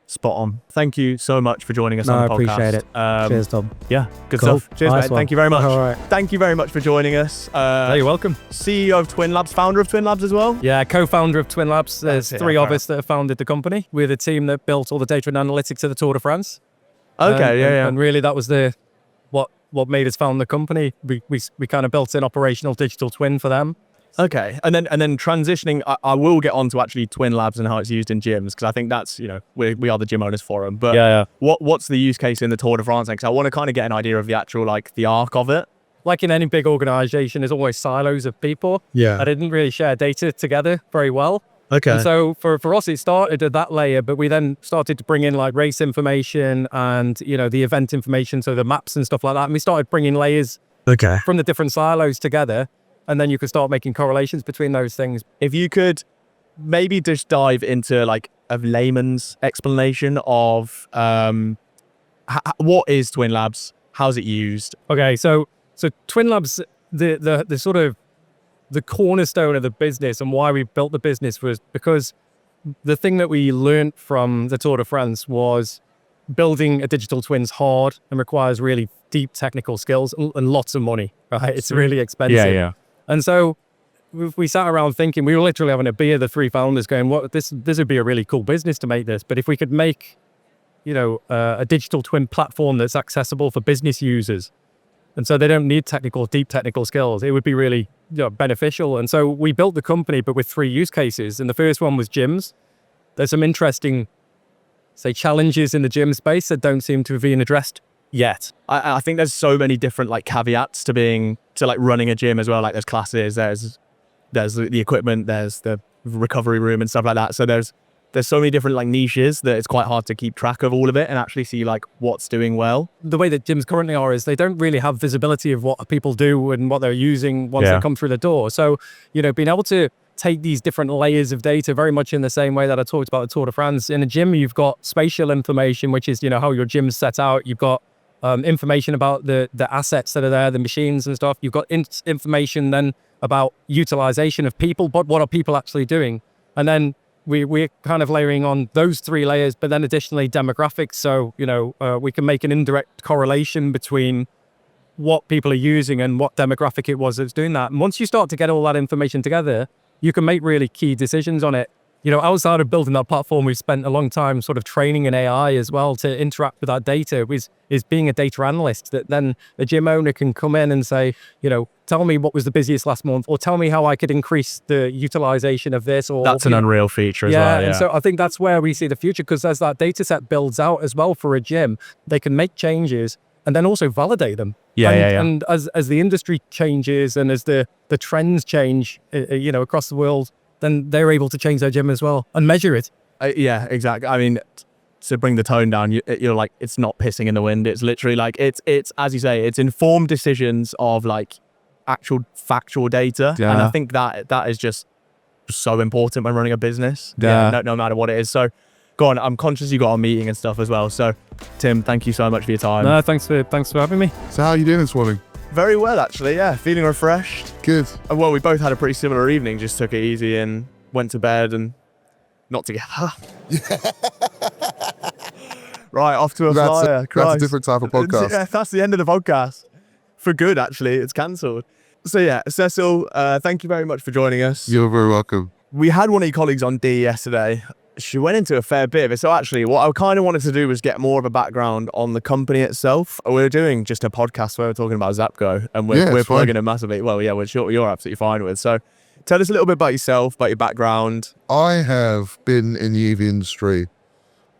Spot on. Thank you so much for joining us on the podcast. I appreciate it. Cheers, Tom. Yeah, good Cool. stuff. Cheers, Nice mate. one. Thank you very much. All right. Thank you very much for joining us. You're welcome. CEO of Twin Labs, founder of Twin Labs as well. Yeah, co-founder of Twin Labs. There's That's it, three yeah, of fair us that have founded the company. We're the team that built all the data and analytics of the Tour de France. Okay, And really that was what made us found the company. We kind of built an operational digital twin for them. Okay, and then transitioning, I will get on to actually Twin Labs and how it's used in gyms, because I think that's, we are the gym owners forum. But Yeah. what's the use case in the Tour de France? Because I want to kind of get an idea of the actual, the arc of it. Like in any big organization, there's always silos of people. Yeah. I didn't really share data together very well. Okay. And so for us, it started at that layer, but we then started to bring in race information and, the event information, so the maps and stuff like that. And we started bringing layers Okay. from the different silos together. And then you could start making correlations between those things. If you could maybe just dive into a layman's explanation of what is Twin Labs, how's it used? Okay, so Twin Labs, the sort of the cornerstone of the business and why we built the business was because the thing that we learned from the Tour de France was building a digital twin's hard and requires really deep technical skills and lots of money, right? It's really expensive. Yeah. And so we sat around thinking, we were literally having a beer, the three founders going, this would be a really cool business to make this. But if we could make, a digital twin platform that's accessible for business users, and so they don't need deep technical skills, it would be really beneficial. And so we built the company, but with three use cases. And the first one was gyms. There's some interesting, challenges in the gym space that don't seem to have been addressed yet. I think there's so many different caveats to running a gym as well. There's classes, there's the equipment, there's the recovery room and stuff like that. So there's so many different niches that it's quite hard to keep track of all of it and actually see what's doing well. The way that gyms currently are is they don't really have visibility of what people do and what they're using once they come through the door. So, being able to take these different layers of data very much in the same way that I talked about the Tour de France. In a gym, you've got spatial information, which is, how your gym's set out. You've got information about the assets that are there, the machines and stuff. You've got information then about utilization of people, but what are people actually doing? And then we're kind of layering on those three layers, but then additionally demographics. So, we can make an indirect correlation between what people are using and what demographic it was that's doing that. And once you start to get all that information together, you can make really key decisions on it. Outside of building that platform, we've spent a long time sort of training in AI as well to interact with that data, is being a data analyst that then the gym owner can come in and say, tell me what was the busiest last month, or tell me how I could increase the utilization of this. Or that's an unreal feature as well. Yeah. And so I think that's where we see the future, because as that data set builds out as well for a gym, they can make changes and then also validate them. And as the industry changes and as the trends change, across the world, then they're able to change their gym as well and measure it. Yeah, exactly. I mean, to bring the tone down, you're it's not pissing in the wind. It's literally it's as you say, it's informed decisions of actual factual data. Yeah. And I think that is just so important when running a business. Yeah. No matter what it is. So go on. I'm conscious you got a meeting and stuff as well. So Tim, thank you so much for your time. No, thanks for having me. So how are you doing this morning? Very well, actually. Yeah, feeling refreshed. Good. Well, we both had a pretty similar evening. Just took it easy and went to bed and not together. Right, off to a That's flyer. that's a Christ. different type of podcast. Yeah, that's the end of the podcast. For good, actually. It's cancelled. So yeah, Cecil, thank you very much for joining us. You're very welcome. We had one of your colleagues on D yesterday. She went into a fair bit of it. So actually, what I kind of wanted to do was get more of a background on the company itself. We're doing just a podcast where we're talking about Zapgo, and we're plugging it massively. Well, yeah, which you're absolutely fine with. So tell us a little bit about yourself, about your background. I have been in the EV industry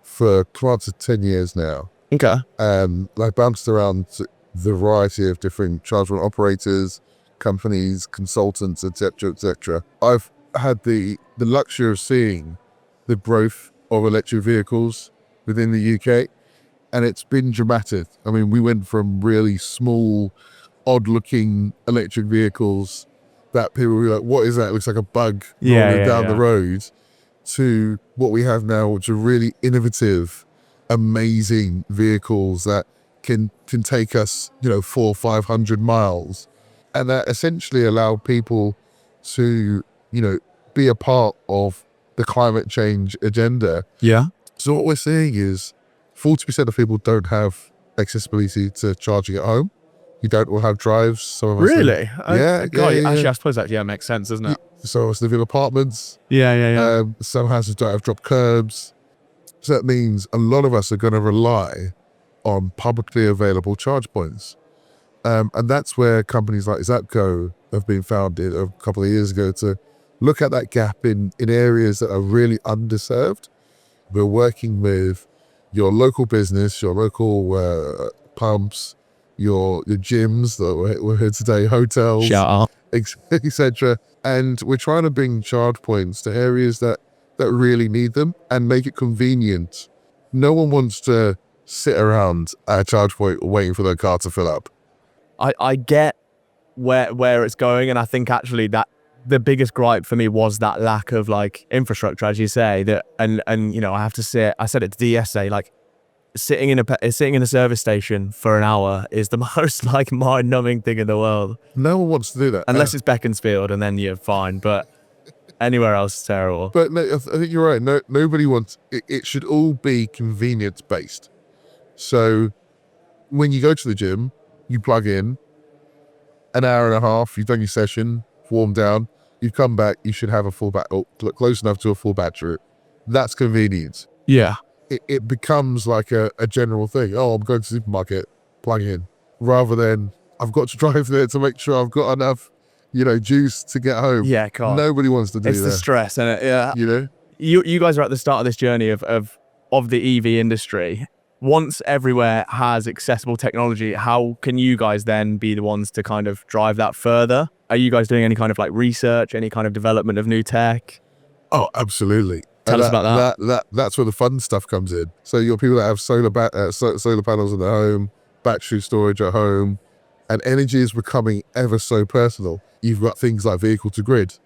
for close to 10 years now. Okay. I bounced around the variety of different charge point operators, companies, consultants, etc., etc. I've had the luxury of seeing the growth of electric vehicles within the UK, and it's been dramatic. I mean, we went from really small, odd-looking electric vehicles that people were like, what is that? It looks like a bug rolling down the road, to what we have now, which are really innovative, amazing vehicles that can take us, 400 or 500 miles, and that essentially allow people to, be a part of the climate change agenda. Yeah. So what we're seeing is 40% of people don't have accessibility to charging at home. You don't all have drives. Some of us Really? Actually, I suppose that makes sense, doesn't it? Some of us live in apartments. Yeah. Some houses don't have drop curbs. So that means a lot of us are going to rely on publicly available charge points. And that's where companies like Zapgo have been founded a couple of years ago, to look at that gap in areas that are really underserved. We're working with your local business, your local pumps, your gyms that we're here today, hotels, Shout out. etc. And we're trying to bring charge points to areas that really need them and make it convenient. No one wants to sit around at a charge point waiting for their car to fill up. I get where it's going, and I think actually that the biggest gripe for me was that lack of infrastructure, as you say. That and I have to say, I said it to D yesterday, sitting in a service station for an hour is the most mind-numbing thing in the world. No one wants to do that unless it's Beaconsfield, and then you're fine. But anywhere else is terrible. But no, I think you're right. Nobody wants it. It should all be convenience based. So when you go to the gym, you plug in, an hour and a half, you've done your session, warm down, you come back, you should have a full close enough to a full battery. That's convenience. Yeah. It becomes like a general thing. Oh, I'm going to the supermarket, plug in, rather than I've got to drive there to make sure I've got enough, juice to get home. Yeah, God. Nobody wants to do that. It's the stress, and yeah. You guys are at the start of this journey of the EV industry. Once everywhere has accessible technology, how can you guys then be the ones to kind of drive that further? Are you guys doing any kind of research, any kind of development of new tech? Oh, absolutely. Tell us about that. That's where the fun stuff comes in. So you're people that have solar panels in their home, battery storage at home, and energy is becoming ever so personal. You've got things like vehicle to grid,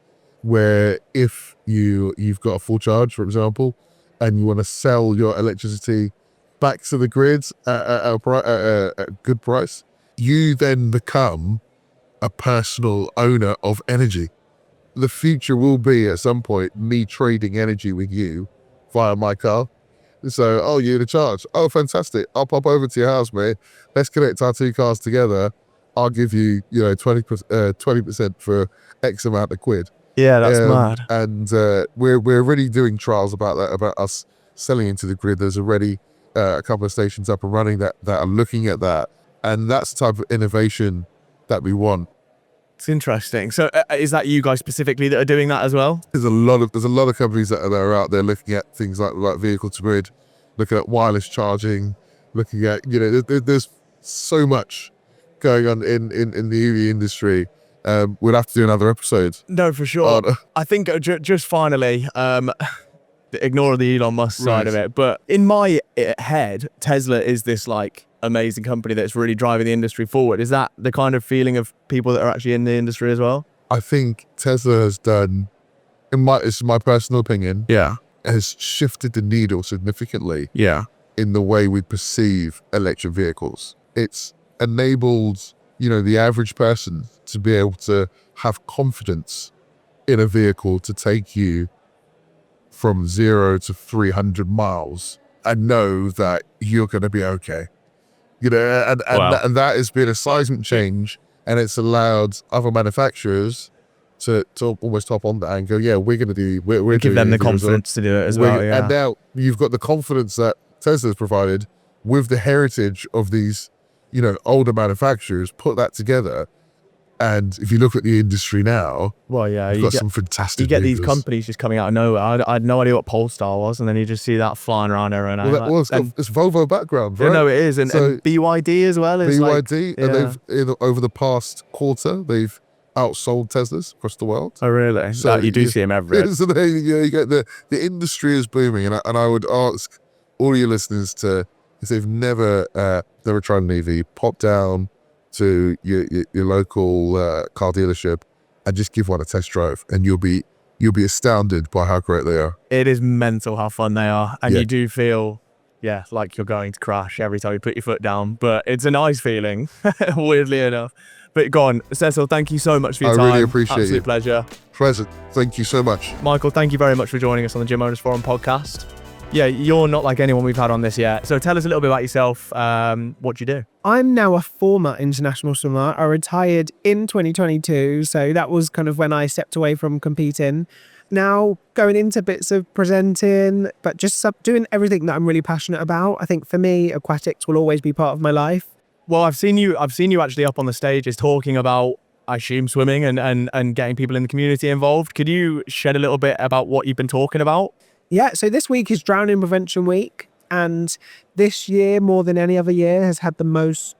where if you've got a full charge, for example, and you want to sell your electricity back to the grid at a good price, you then become a personal owner of energy. The future will be at some point me trading energy with you via my car. So, you're to charge. Oh, fantastic. I'll pop over to your house, mate. Let's connect our two cars together. I'll give you, 20% for X amount of quid. Yeah, that's mad. And we're already doing trials about that, about us selling into the grid. There's already a couple of stations up and running that are looking at that. And that's the type of innovation that we want. It's interesting. So is that you guys specifically that are doing that as well? There's a lot of companies that are out there looking at things like vehicle to grid, looking at wireless charging, looking at, there's so much going on in the EV industry. We'll have to do another episode. No, for sure. I think just finally, ignore the Elon Musk side of it, but in my head, Tesla is this amazing company that's really driving the industry forward. Is that the kind of feeling of people that are actually in the industry as well? I think Tesla has done, it's my personal opinion, has shifted the needle significantly in the way we perceive electric vehicles. It's enabled, the average person to be able to have confidence in a vehicle to take you from 0 to 300 miles and know that you're going to be okay. You know, and that has been a seismic change, and it's allowed other manufacturers to almost hop on that and go, yeah, we're going to do, we're Give doing them the it as well. confidence to do it as well. Yeah. And now you've got the confidence that Tesla's provided with the heritage of these, you know, older manufacturers, put that together. And if you look at the industry now, well, yeah, you've got some fantastic. You get these movers. companies just coming out of nowhere. I had no idea what Polestar was, and then you just see that flying around everywhere. Well, it's Volvo background, right? Yeah, no, it is, and BYD as well. Is BYD, like, and they've over the past quarter, they've outsold Teslas across the world. Oh, really? So you do see them everywhere. So you get the industry is booming, and I would ask all your listeners to, if they've never tried an EV, pop down to your local car dealership and just give one a test drive, and you'll be astounded by how great they are. It is mental how fun they are, and you do feel, like you're going to crash every time you put your foot down. But it's a nice feeling, weirdly enough. But go on, Cecil, thank you so much for your time. I really appreciate it. Absolute pleasure. Pleasure. Thank you so much. Michael, thank you very much for joining us on the Gym Owners Forum podcast. Yeah, you're not like anyone we've had on this yet. So tell us a little bit about yourself. What do you do? I'm now a former international swimmer. I retired in 2022, so that was kind of when I stepped away from competing. Now going into bits of presenting, but just doing everything that I'm really passionate about. I think for me, aquatics will always be part of my life. Well, I've seen you actually up on the stages talking about, I assume, swimming and getting people in the community involved. Could you shed a little bit about what you've been talking about? Yeah, so this week is Drowning Prevention Week, and this year, more than any other year, has had the most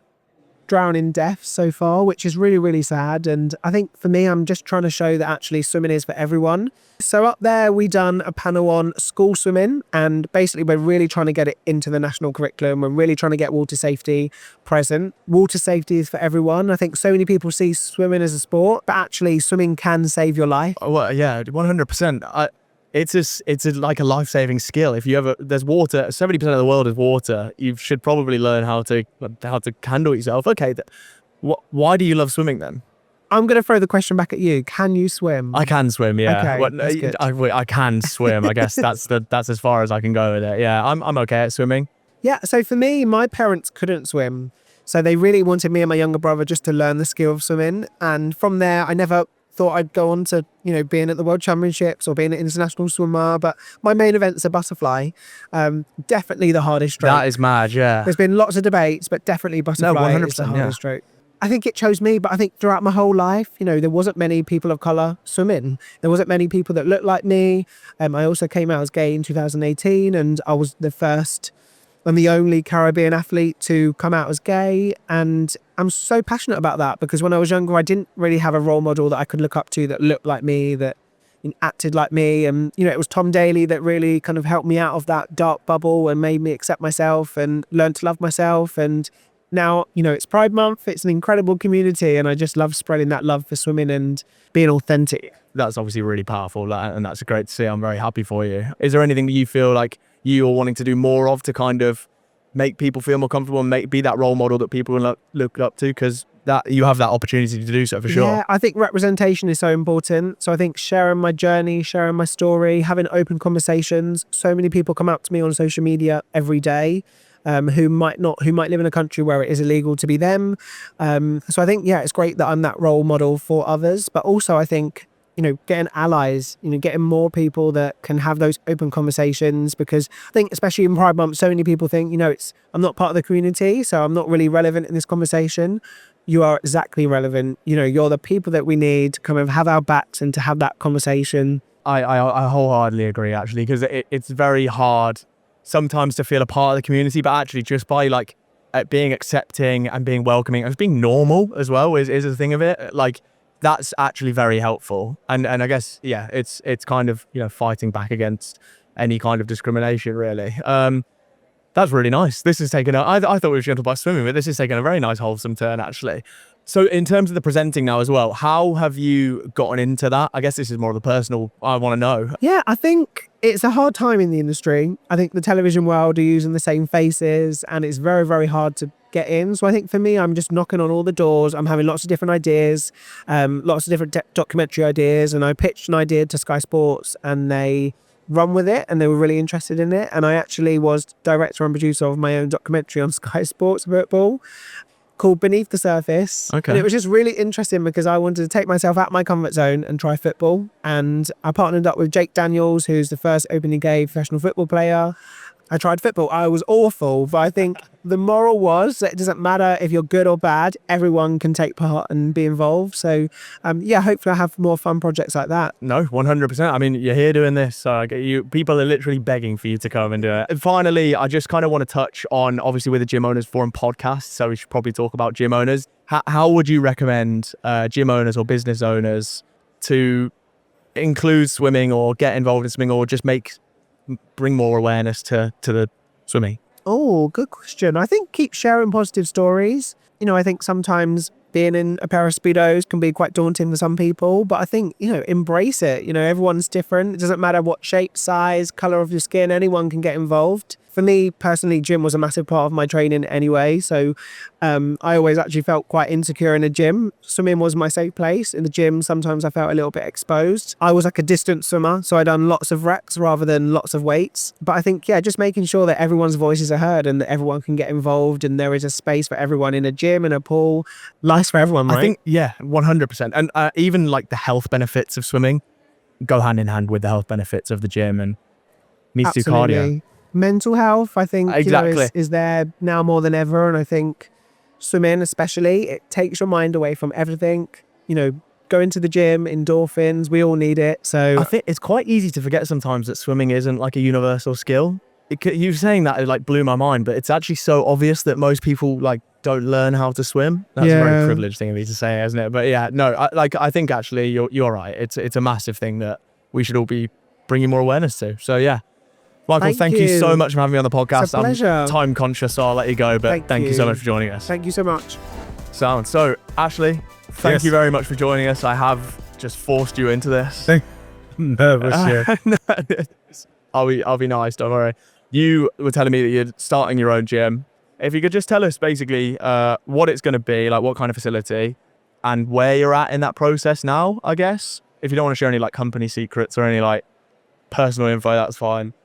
drowning deaths so far, which is really, really sad. And I think for me, I'm just trying to show that actually swimming is for everyone. So up there, we done a panel on school swimming, and basically we're really trying to get it into the national curriculum. We're really trying to get water safety present. Water safety is for everyone. I think so many people see swimming as a sport, but actually swimming can save your life. Oh, well, yeah, 100%. It's like a life-saving skill. If you ever, there's water, 70% of the world is water. You should probably learn how to handle yourself. Okay, why do you love swimming then? I'm going to throw the question back at you. Can you swim? I can swim, yeah. Okay, Well, that's good. I can swim. I guess that's as far as I can go with it. Yeah, I'm okay at swimming. Yeah, so for me, my parents couldn't swim. So they really wanted me and my younger brother just to learn the skill of swimming. And from there, I never thought I'd go on to, being at the World Championships or being an international swimmer. But my main event's a butterfly. Definitely the hardest stroke. That is mad, yeah. There's been lots of debates, but definitely butterfly is the hardest stroke. I think it chose me, but I think throughout my whole life, there wasn't many people of colour swimming. There wasn't many people that looked like me. I also came out as gay in 2018, and I was the first and the only Caribbean athlete to come out as gay. And I'm so passionate about that because when I was younger, I didn't really have a role model that I could look up to that looked like me, that acted like me. And, it was Tom Daley that really kind of helped me out of that dark bubble and made me accept myself and learn to love myself. And now, it's Pride Month. It's an incredible community. And I just love spreading that love for swimming and being authentic. That's obviously really powerful. And that's great to see. I'm very happy for you. Is there anything that you feel like you're wanting to do more of to kind of make people feel more comfortable and be that role model that people will look up to? Because that you have that opportunity to do so for sure. Yeah, I think representation is so important. So I think sharing my journey, sharing my story, having open conversations. So many people come up to me on social media every day who might live in a country where it is illegal to be them. So I think, it's great that I'm that role model for others. But also I think, getting allies, getting more people that can have those open conversations, because I think especially in Pride Month, so many people think, I'm not part of the community, so I'm not really relevant in this conversation. You are exactly relevant. You're the people that we need to kind of have our backs and to have that conversation. I wholeheartedly agree, actually, because it's very hard sometimes to feel a part of the community, but actually just by being accepting and being welcoming and being normal as well is the thing of it. That's actually very helpful. And I guess, it's kind of, fighting back against any kind of discrimination, really. That's really nice. This is taking I thought we were going to talk about swimming, but this is taking a very nice wholesome turn, actually. So in terms of the presenting now as well, how have you gotten into that? I guess this is more of the personal, I want to know. Yeah, I think it's a hard time in the industry. I think the television world are using the same faces and it's very, very hard to get in. So I think for me, I'm just knocking on all the doors. I'm having lots of different ideas, lots of different documentary ideas. And I pitched an idea to Sky Sports and they run with it, and they were really interested in it. And I actually was director and producer of my own documentary on Sky Sports football called Beneath the Surface. Okay. And it was just really interesting because I wanted to take myself out of my comfort zone and try football. And I partnered up with Jake Daniels, who's the first openly gay professional football player. I tried football. I was awful, but I think the moral was that it doesn't matter if you're good or bad, everyone can take part and be involved. So yeah, hopefully I have more fun projects like that. No, 100%. I mean, you're here doing this, so people are literally begging for you to come and do it. And finally, I just kind of want to touch on, obviously we're the Gym Owners Forum podcast, so we should probably talk about gym owners. How would you recommend gym owners or business owners to include swimming or get involved in swimming, or just bring more awareness to the swimming? Oh, good question. I think keep sharing positive stories. You know, I think sometimes being in a pair of Speedos can be quite daunting for some people, but I think, you know, embrace it. You know, everyone's different. It doesn't matter what shape, size, color of your skin, anyone can get involved. For me personally, gym was a massive part of my training anyway. So I always actually felt quite insecure in a gym. Swimming was my safe place. In the gym, sometimes I felt a little bit exposed. I was like a distance swimmer, so I done lots of reps rather than lots of weights. But I think, yeah, just making sure that everyone's voices are heard and that everyone can get involved and there is a space for everyone in a gym and a pool. Life's for everyone, right? I think, yeah, 100%. And even like the health benefits of swimming go hand in hand with the health benefits of the gym and needs to do cardio. Mental health, I think, exactly. you know, is there now more than ever. And I think swimming especially, it takes your mind away from everything. You know, going to the gym, endorphins, we all need it. So I think it's quite easy to forget sometimes that swimming isn't like a universal skill. You saying that, it like blew my mind, but it's actually so obvious that most people like don't learn how to swim. That's a very privileged thing of me to say, isn't it? But yeah, no, I think actually you're right. It's a massive thing that we should all be bringing more awareness to. So yeah. Michael, thank you so much for having me on the podcast. It's a pleasure. I'm time conscious, so I'll let you go, but thank you so much for joining us. Thank you so much. So, Ashley, thank you very much for joining us. I have just forced you into this. Nervous, yeah. I'll be nice, don't worry. You were telling me that you're starting your own gym. If you could just tell us basically what it's going to be, like what kind of facility, and where you're at in that process now, I guess. If you don't want to share any like company secrets or any like personal info, that's fine.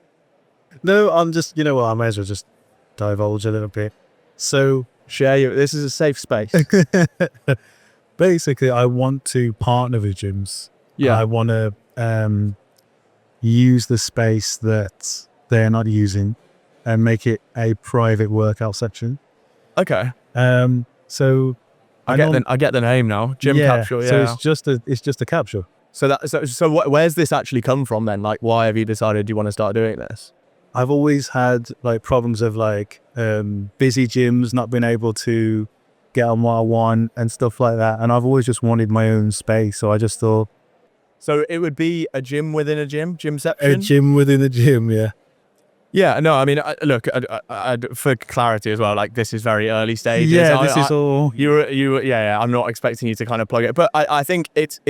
No, I'm just, you know what, I may as well just divulge a little bit. So, this is a safe space. Basically, I want to partner with gyms. Yeah. I want to use the space that they're not using and make it a private workout section. Okay. So I get the name now. Gym capsule. Yeah. So it's just a capsule. So where's this actually come from then? Like, why have you decided you want to start doing this? I've always had like problems of like busy gyms, not being able to get on what I want and stuff like that. And I've always just wanted my own space. So I just thought. So it would be a gym within a gym, gymception? A gym within a gym, yeah. Yeah, no, I mean, look, for clarity as well, like this is very early stages. Yeah, this is all. Yeah, I'm not expecting you to kind of plug it, but I think it's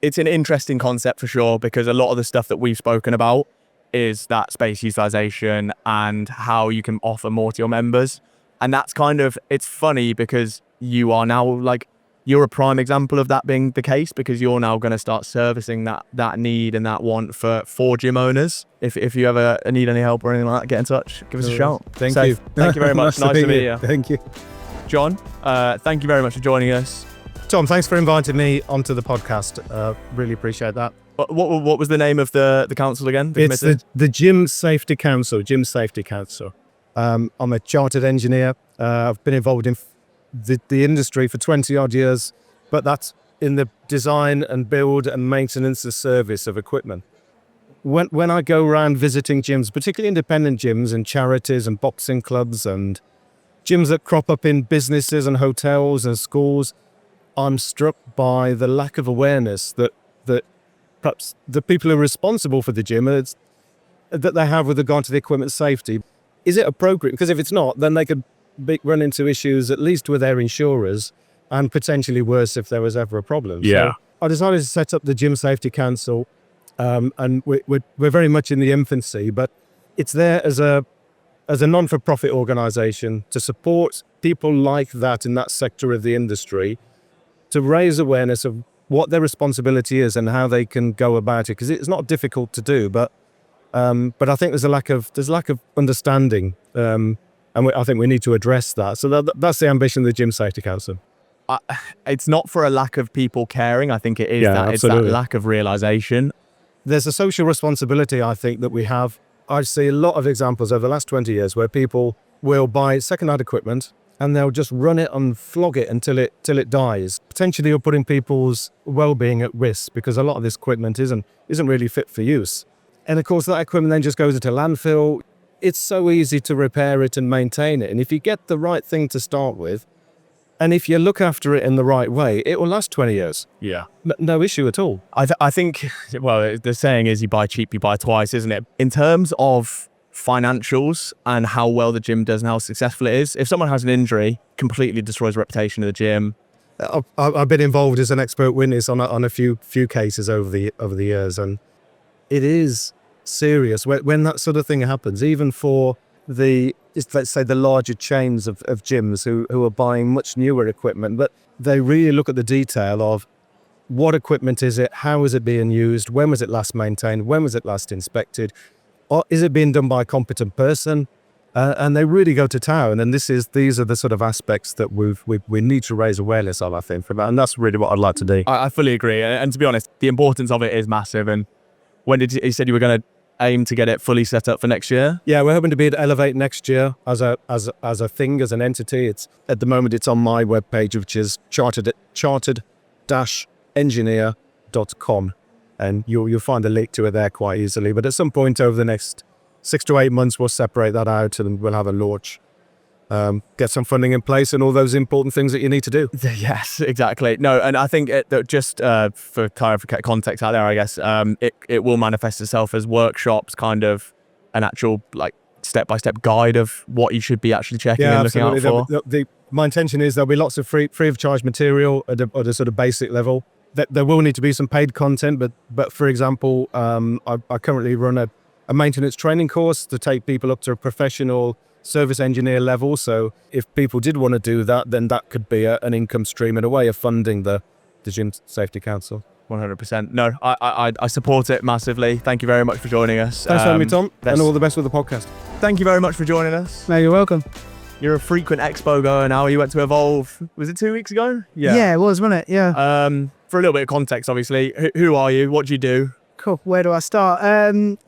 an interesting concept for sure, because a lot of the stuff that we've spoken about is that space utilization and how you can offer more to your members. And that's kind of, it's funny because you are now like, you're a prime example of that being the case, because you're now going to start servicing that need and that want for gym owners. If you ever need any help or anything like that, get in touch, give us a shout. Thank you. Thank you very much. Nice to meet you. Thank you. John, thank you very much for joining us. Tom, thanks for inviting me onto the podcast. Really appreciate that. What was the name of the council again? It's the Gym Safety Council. Gym Safety Council. I'm a chartered engineer. I've been involved in the industry for 20 odd years, but that's in the design and build and maintenance and service of equipment. When I go around visiting gyms, particularly independent gyms and charities and boxing clubs and gyms that crop up in businesses and hotels and schools, I'm struck by the lack of awareness that perhaps the people who are responsible for the gym that they have with regard to the equipment safety. Is it appropriate? Because if it's not, then they could run into issues at least with their insurers, and potentially worse if there was ever a problem. Yeah. So I decided to set up the Gym Safety Council, and we're very much in the infancy, but it's there as a non-for-profit organisation to support people like that in that sector of the industry, to raise awareness of what their responsibility is and how they can go about it, because it's not difficult to do, but But I think there's a lack of understanding, and I think we need to address that. So that's the ambition of the Gym Safety Council. It's not for a lack of people caring. I think it is it's that lack of realization. There's a social responsibility, I think, that we have. I see a lot of examples over the last 20 years where people will buy second-hand equipment and they'll just run it and flog it until it dies. Potentially you're putting people's well-being at risk because a lot of this equipment isn't really fit for use. And of course that equipment then just goes into landfill. It's so easy to repair it and maintain it. And if you get the right thing to start with, and if you look after it in the right way, it will last 20 years. Yeah. No issue at all. I think, well, the saying is you buy cheap, you buy twice, isn't it? In terms of financials and how well the gym does and how successful it is, if someone has an injury, completely destroys the reputation of the gym. I've been involved as an expert witness on a few cases over the years, and it is serious when that sort of thing happens, even for let's say the larger chains of gyms who are buying much newer equipment, but they really look at the detail of what equipment is it, how is it being used, when was it last maintained, when was it last inspected, or is it being done by a competent person? And they really go to town. And these are the sort of aspects that we need to raise awareness of, I think, for that. And that's really what I'd like to do. I fully agree. And to be honest, the importance of it is massive. And when you said you were going to aim to get it fully set up for next year? Yeah, we're hoping to be at Elevate next year as a thing, as an entity. It's at the moment it's on my webpage, which is chartered-engineer.com, and you'll find a link to it there quite easily. But at some point over the next 6 to 8 months, we'll separate that out and we'll have a launch. Get some funding in place and all those important things that you need to do. Yes, exactly. No, and I think just for context out there, I guess, it will manifest itself as workshops, kind of an actual like step-by-step guide of what you should be actually checking and looking out for. My intention is there'll be lots of free of charge material at a sort of basic level. There will need to be some paid content, but for example, I currently run a maintenance training course to take people up to a professional service engineer level. So if people did want to do that, then that could be an income stream and a way of funding the Gym Safety Council. 100%. No, I support it massively. Thank you very much for joining us. Thanks for having me, Tom, and all the best with the podcast. Thank you very much for joining us. No, you're welcome. You're a frequent expo goer now. You went to Evolve, was it 2 weeks ago? Yeah, it was, wasn't it? Yeah. For a little bit of context, obviously, who are you? What do you do? Cool. Where do I start?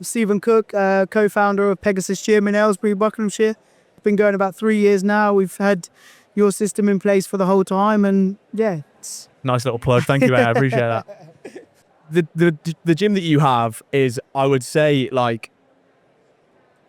Stephen Cook, co-founder of Pegasus Gym in Aylesbury, Buckinghamshire. Been going about 3 years now. We've had your system in place for the whole time, and yeah, it's nice little plug. Thank you, mate. I appreciate that. The gym that you have is, I would say, like,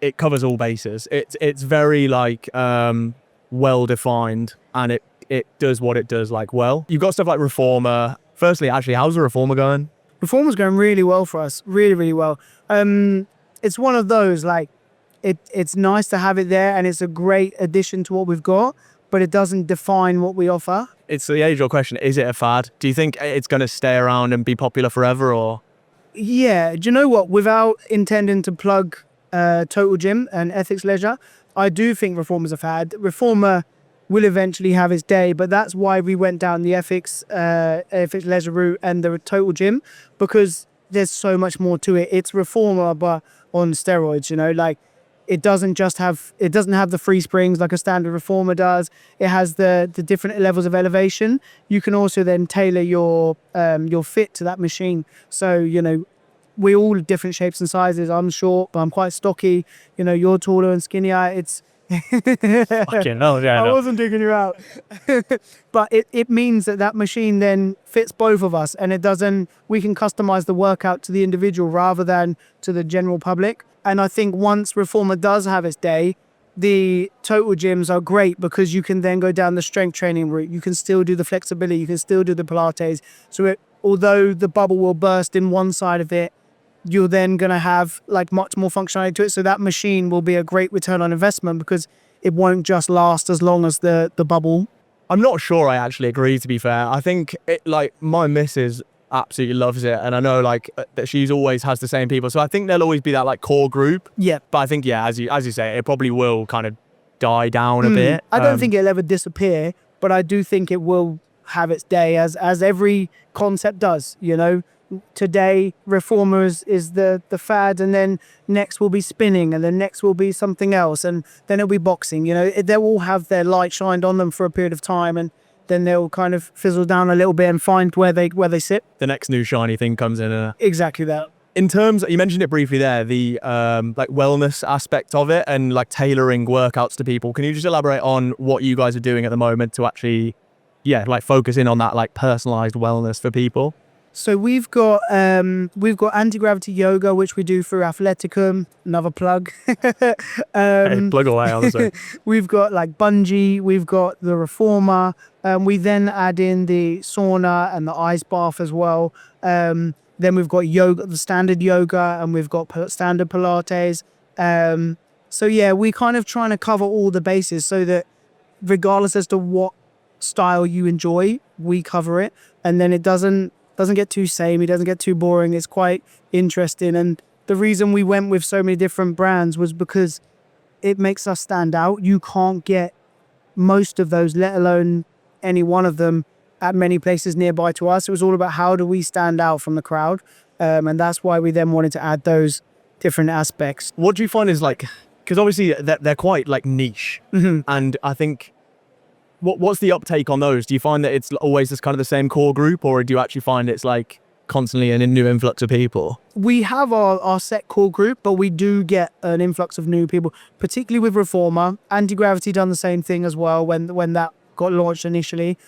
it covers all bases. It's very like well defined, and it does what it does like well. You've got stuff like Reformer. Firstly, actually, how's the Reformer going? Reformer's going really well for us. Really, really well. It's one of those like. It's nice to have it there, and it's a great addition to what we've got, but it doesn't define what we offer. It's the age-old question, is it a fad? Do you think it's going to stay around and be popular forever, or? Yeah, do you know what? Without intending to plug Total Gym and Ethics Leisure, I do think Reformer's a fad. Reformer will eventually have its day, but that's why we went down the Ethics Leisure route and the Total Gym, because there's so much more to it. It's Reformer, but on steroids, you know, like, it doesn't have the free springs like a standard Reformer does. It has the different levels of elevation. You can also then tailor your fit to that machine. So, you know, we're all different shapes and sizes. I'm short, but I'm quite stocky. You know, you're taller and skinnier. It's fucking hell, yeah. I wasn't digging you out. But it means that machine then fits both of us, and we can customize the workout to the individual rather than to the general public. And I think once Reformer does have its day, the Total Gyms are great because you can then go down the strength training route. You can still do the flexibility. You can still do the Pilates. So although the bubble will burst in one side of it, you're then going to have like much more functionality to it. So that machine will be a great return on investment because it won't just last as long as the bubble. I'm not sure I actually agree, to be fair. I think my missus absolutely loves it, and I know like that she's always has the same people, so I think there'll always be that like core group. Yeah, but I think as you say, it probably will kind of die down a bit. I don't think it'll ever disappear, but I do think it will have its day as every concept does. You know, today reformers is the fad, and then next will be spinning, and then next will be something else, and then it'll be boxing. They'll all have their light shined on them for a period of time, and then they'll kind of fizzle down a little bit and find where they sit. The next new shiny thing comes in. Exactly that. In terms, you mentioned it briefly there, the like wellness aspect of it and like tailoring workouts to people. Can you just elaborate on what you guys are doing at the moment to actually, like focus in on that like personalized wellness for people? So we've got anti-gravity yoga, which we do through Athleticum. Another plug. Hey, plug away, honestly. We've got like bungee. We've got the reformer. We then add in the sauna and the ice bath as well. Then we've got yoga, the standard yoga, and we've got standard Pilates. So yeah, we kind of trying to cover all the bases so that regardless as to what style you enjoy, we cover it, and then it doesn't get too samey, doesn't get too boring. It's quite interesting. And the reason we went with so many different brands was because it makes us stand out. You can't get most of those, let alone any one of them, at many places nearby to us. It was all about how do we stand out from the crowd. And that's why we then wanted to add those different aspects. What do you find is like, because obviously they're quite like niche. And I think, what's the uptake on those? Do you find that it's always this kind of the same core group, or do you actually find it's like constantly a new influx of people? We have our set core group, but we do get an influx of new people, particularly with Reformer. Anti-Gravity done the same thing as well when that got launched initially.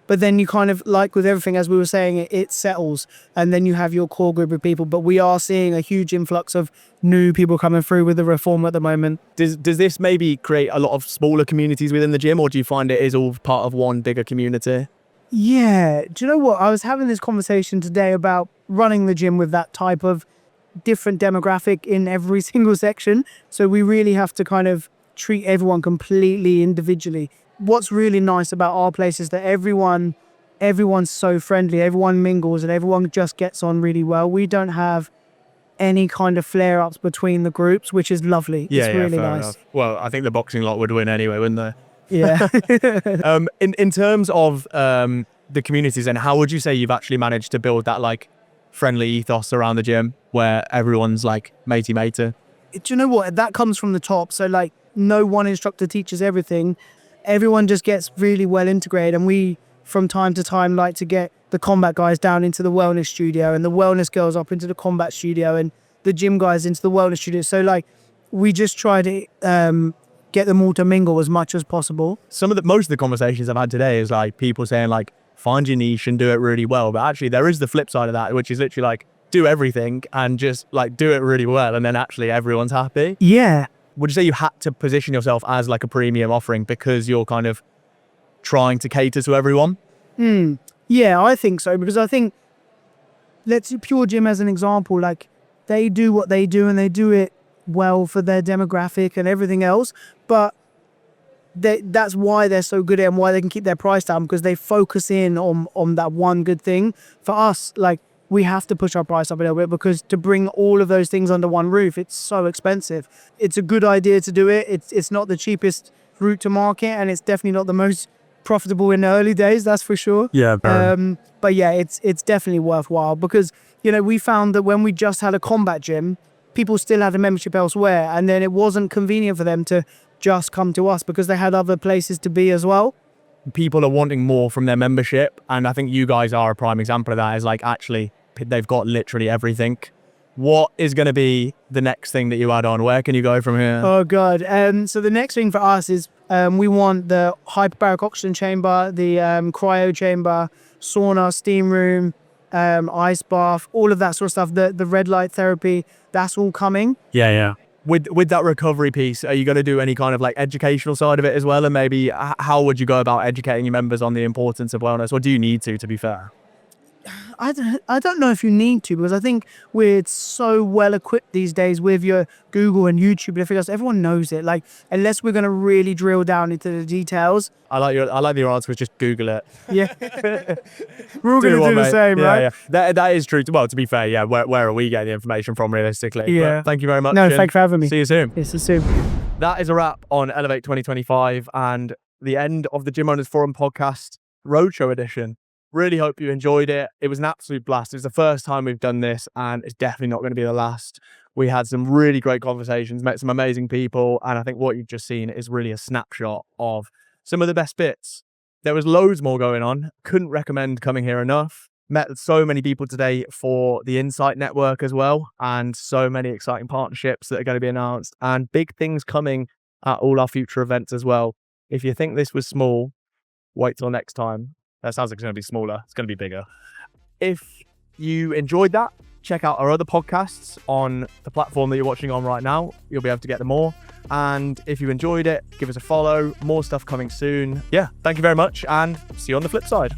But then you kind of, like with everything, as we were saying, it settles, and then you have your core group of people. But we are seeing a huge influx of new people coming through with the reform at the moment. Does this maybe create a lot of smaller communities within the gym, or do you find it is all part of one bigger community? Yeah. Do you know what? I was having this conversation today about running the gym with that type of different demographic in every single section. So we really have to kind of treat everyone completely individually. What's really nice about our place is that everyone's so friendly, everyone mingles, and everyone just gets on really well. We don't have any kind of flare-ups between the groups, which is lovely. Yeah, it's really fair nice. enough. Well, I think the boxing lot would win anyway, wouldn't they? Yeah. In terms of the communities, and how would you say you've actually managed to build that like friendly ethos around the gym where everyone's like matey? Do you know what? That comes from the top. So like no one instructor teaches everything. Everyone just gets really well integrated, and we from time to time like to get the combat guys down into the wellness studio and the wellness girls up into the combat studio and the gym guys into the wellness studio. So like we just try to get them all to mingle as much as possible. Most of the conversations I've had today is like people saying like find your niche and do it really well, but actually there is the flip side of that, which is literally like do everything and just like do it really well, and then actually everyone's happy. Yeah. Would you say you had to position yourself as like a premium offering because you're kind of trying to cater to everyone? Yeah, I think so, because I think, let's use Pure Gym as an example. Like they do what they do and they do it well for their demographic and everything else, but that's why they're so good at it and why they can keep their price down, because they focus in on that one good thing. For us, like we have to push our price up a little bit, because to bring all of those things under one roof, it's so expensive. It's a good idea to do it. It's not the cheapest route to market, and it's definitely not the most profitable in the early days, that's for sure. Yeah. But yeah, it's definitely worthwhile, because we found that when we just had a combat gym, people still had a membership elsewhere, and then it wasn't convenient for them to just come to us because they had other places to be as well. People are wanting more from their membership, and I think you guys are a prime example of that. Is like actually they've got literally everything. What is going to be the next thing that you add on? Where can you go from here? Oh god. So the next thing for us is we want the hyperbaric oxygen chamber, the cryo chamber, sauna, steam room, ice bath, all of that sort of stuff. The red light therapy, that's all coming. Yeah. With that recovery piece, are you going to do any kind of like educational side of it as well? And maybe how would you go about educating your members on the importance of wellness? Or do you need to be fair? I don't know if you need to, because I think we're so well equipped these days with your Google and YouTube and everything else. Everyone knows it. Like, unless we're going to really drill down into the details. I like your answer was just Google it. Yeah. We're all going to do the same, right? Yeah. That is true. Well, to be fair, yeah. Where are we getting the information from realistically? Yeah. But thank you very much. No, thanks for having me. See you soon. Yes, see you soon. That is a wrap on Elevate 2025 and the end of the Gym Owners Forum podcast Roadshow edition. Really hope you enjoyed it. It was an absolute blast. It's the first time we've done this, and it's definitely not going to be the last. We had some really great conversations, met some amazing people, and I think what you've just seen is really a snapshot of some of the best bits. There was loads more going on. Couldn't recommend coming here enough. Met so many people today for the Insight Network as well, and so many exciting partnerships that are going to be announced, and big things coming at all our future events as well. If you think this was small, wait till next time. That sounds like it's going to be smaller. It's going to be bigger. If you enjoyed that, check out our other podcasts on the platform that you're watching on right now. You'll be able to get them all. And if you enjoyed it, give us a follow. More stuff coming soon. Yeah, thank you very much, and see you on the flip side.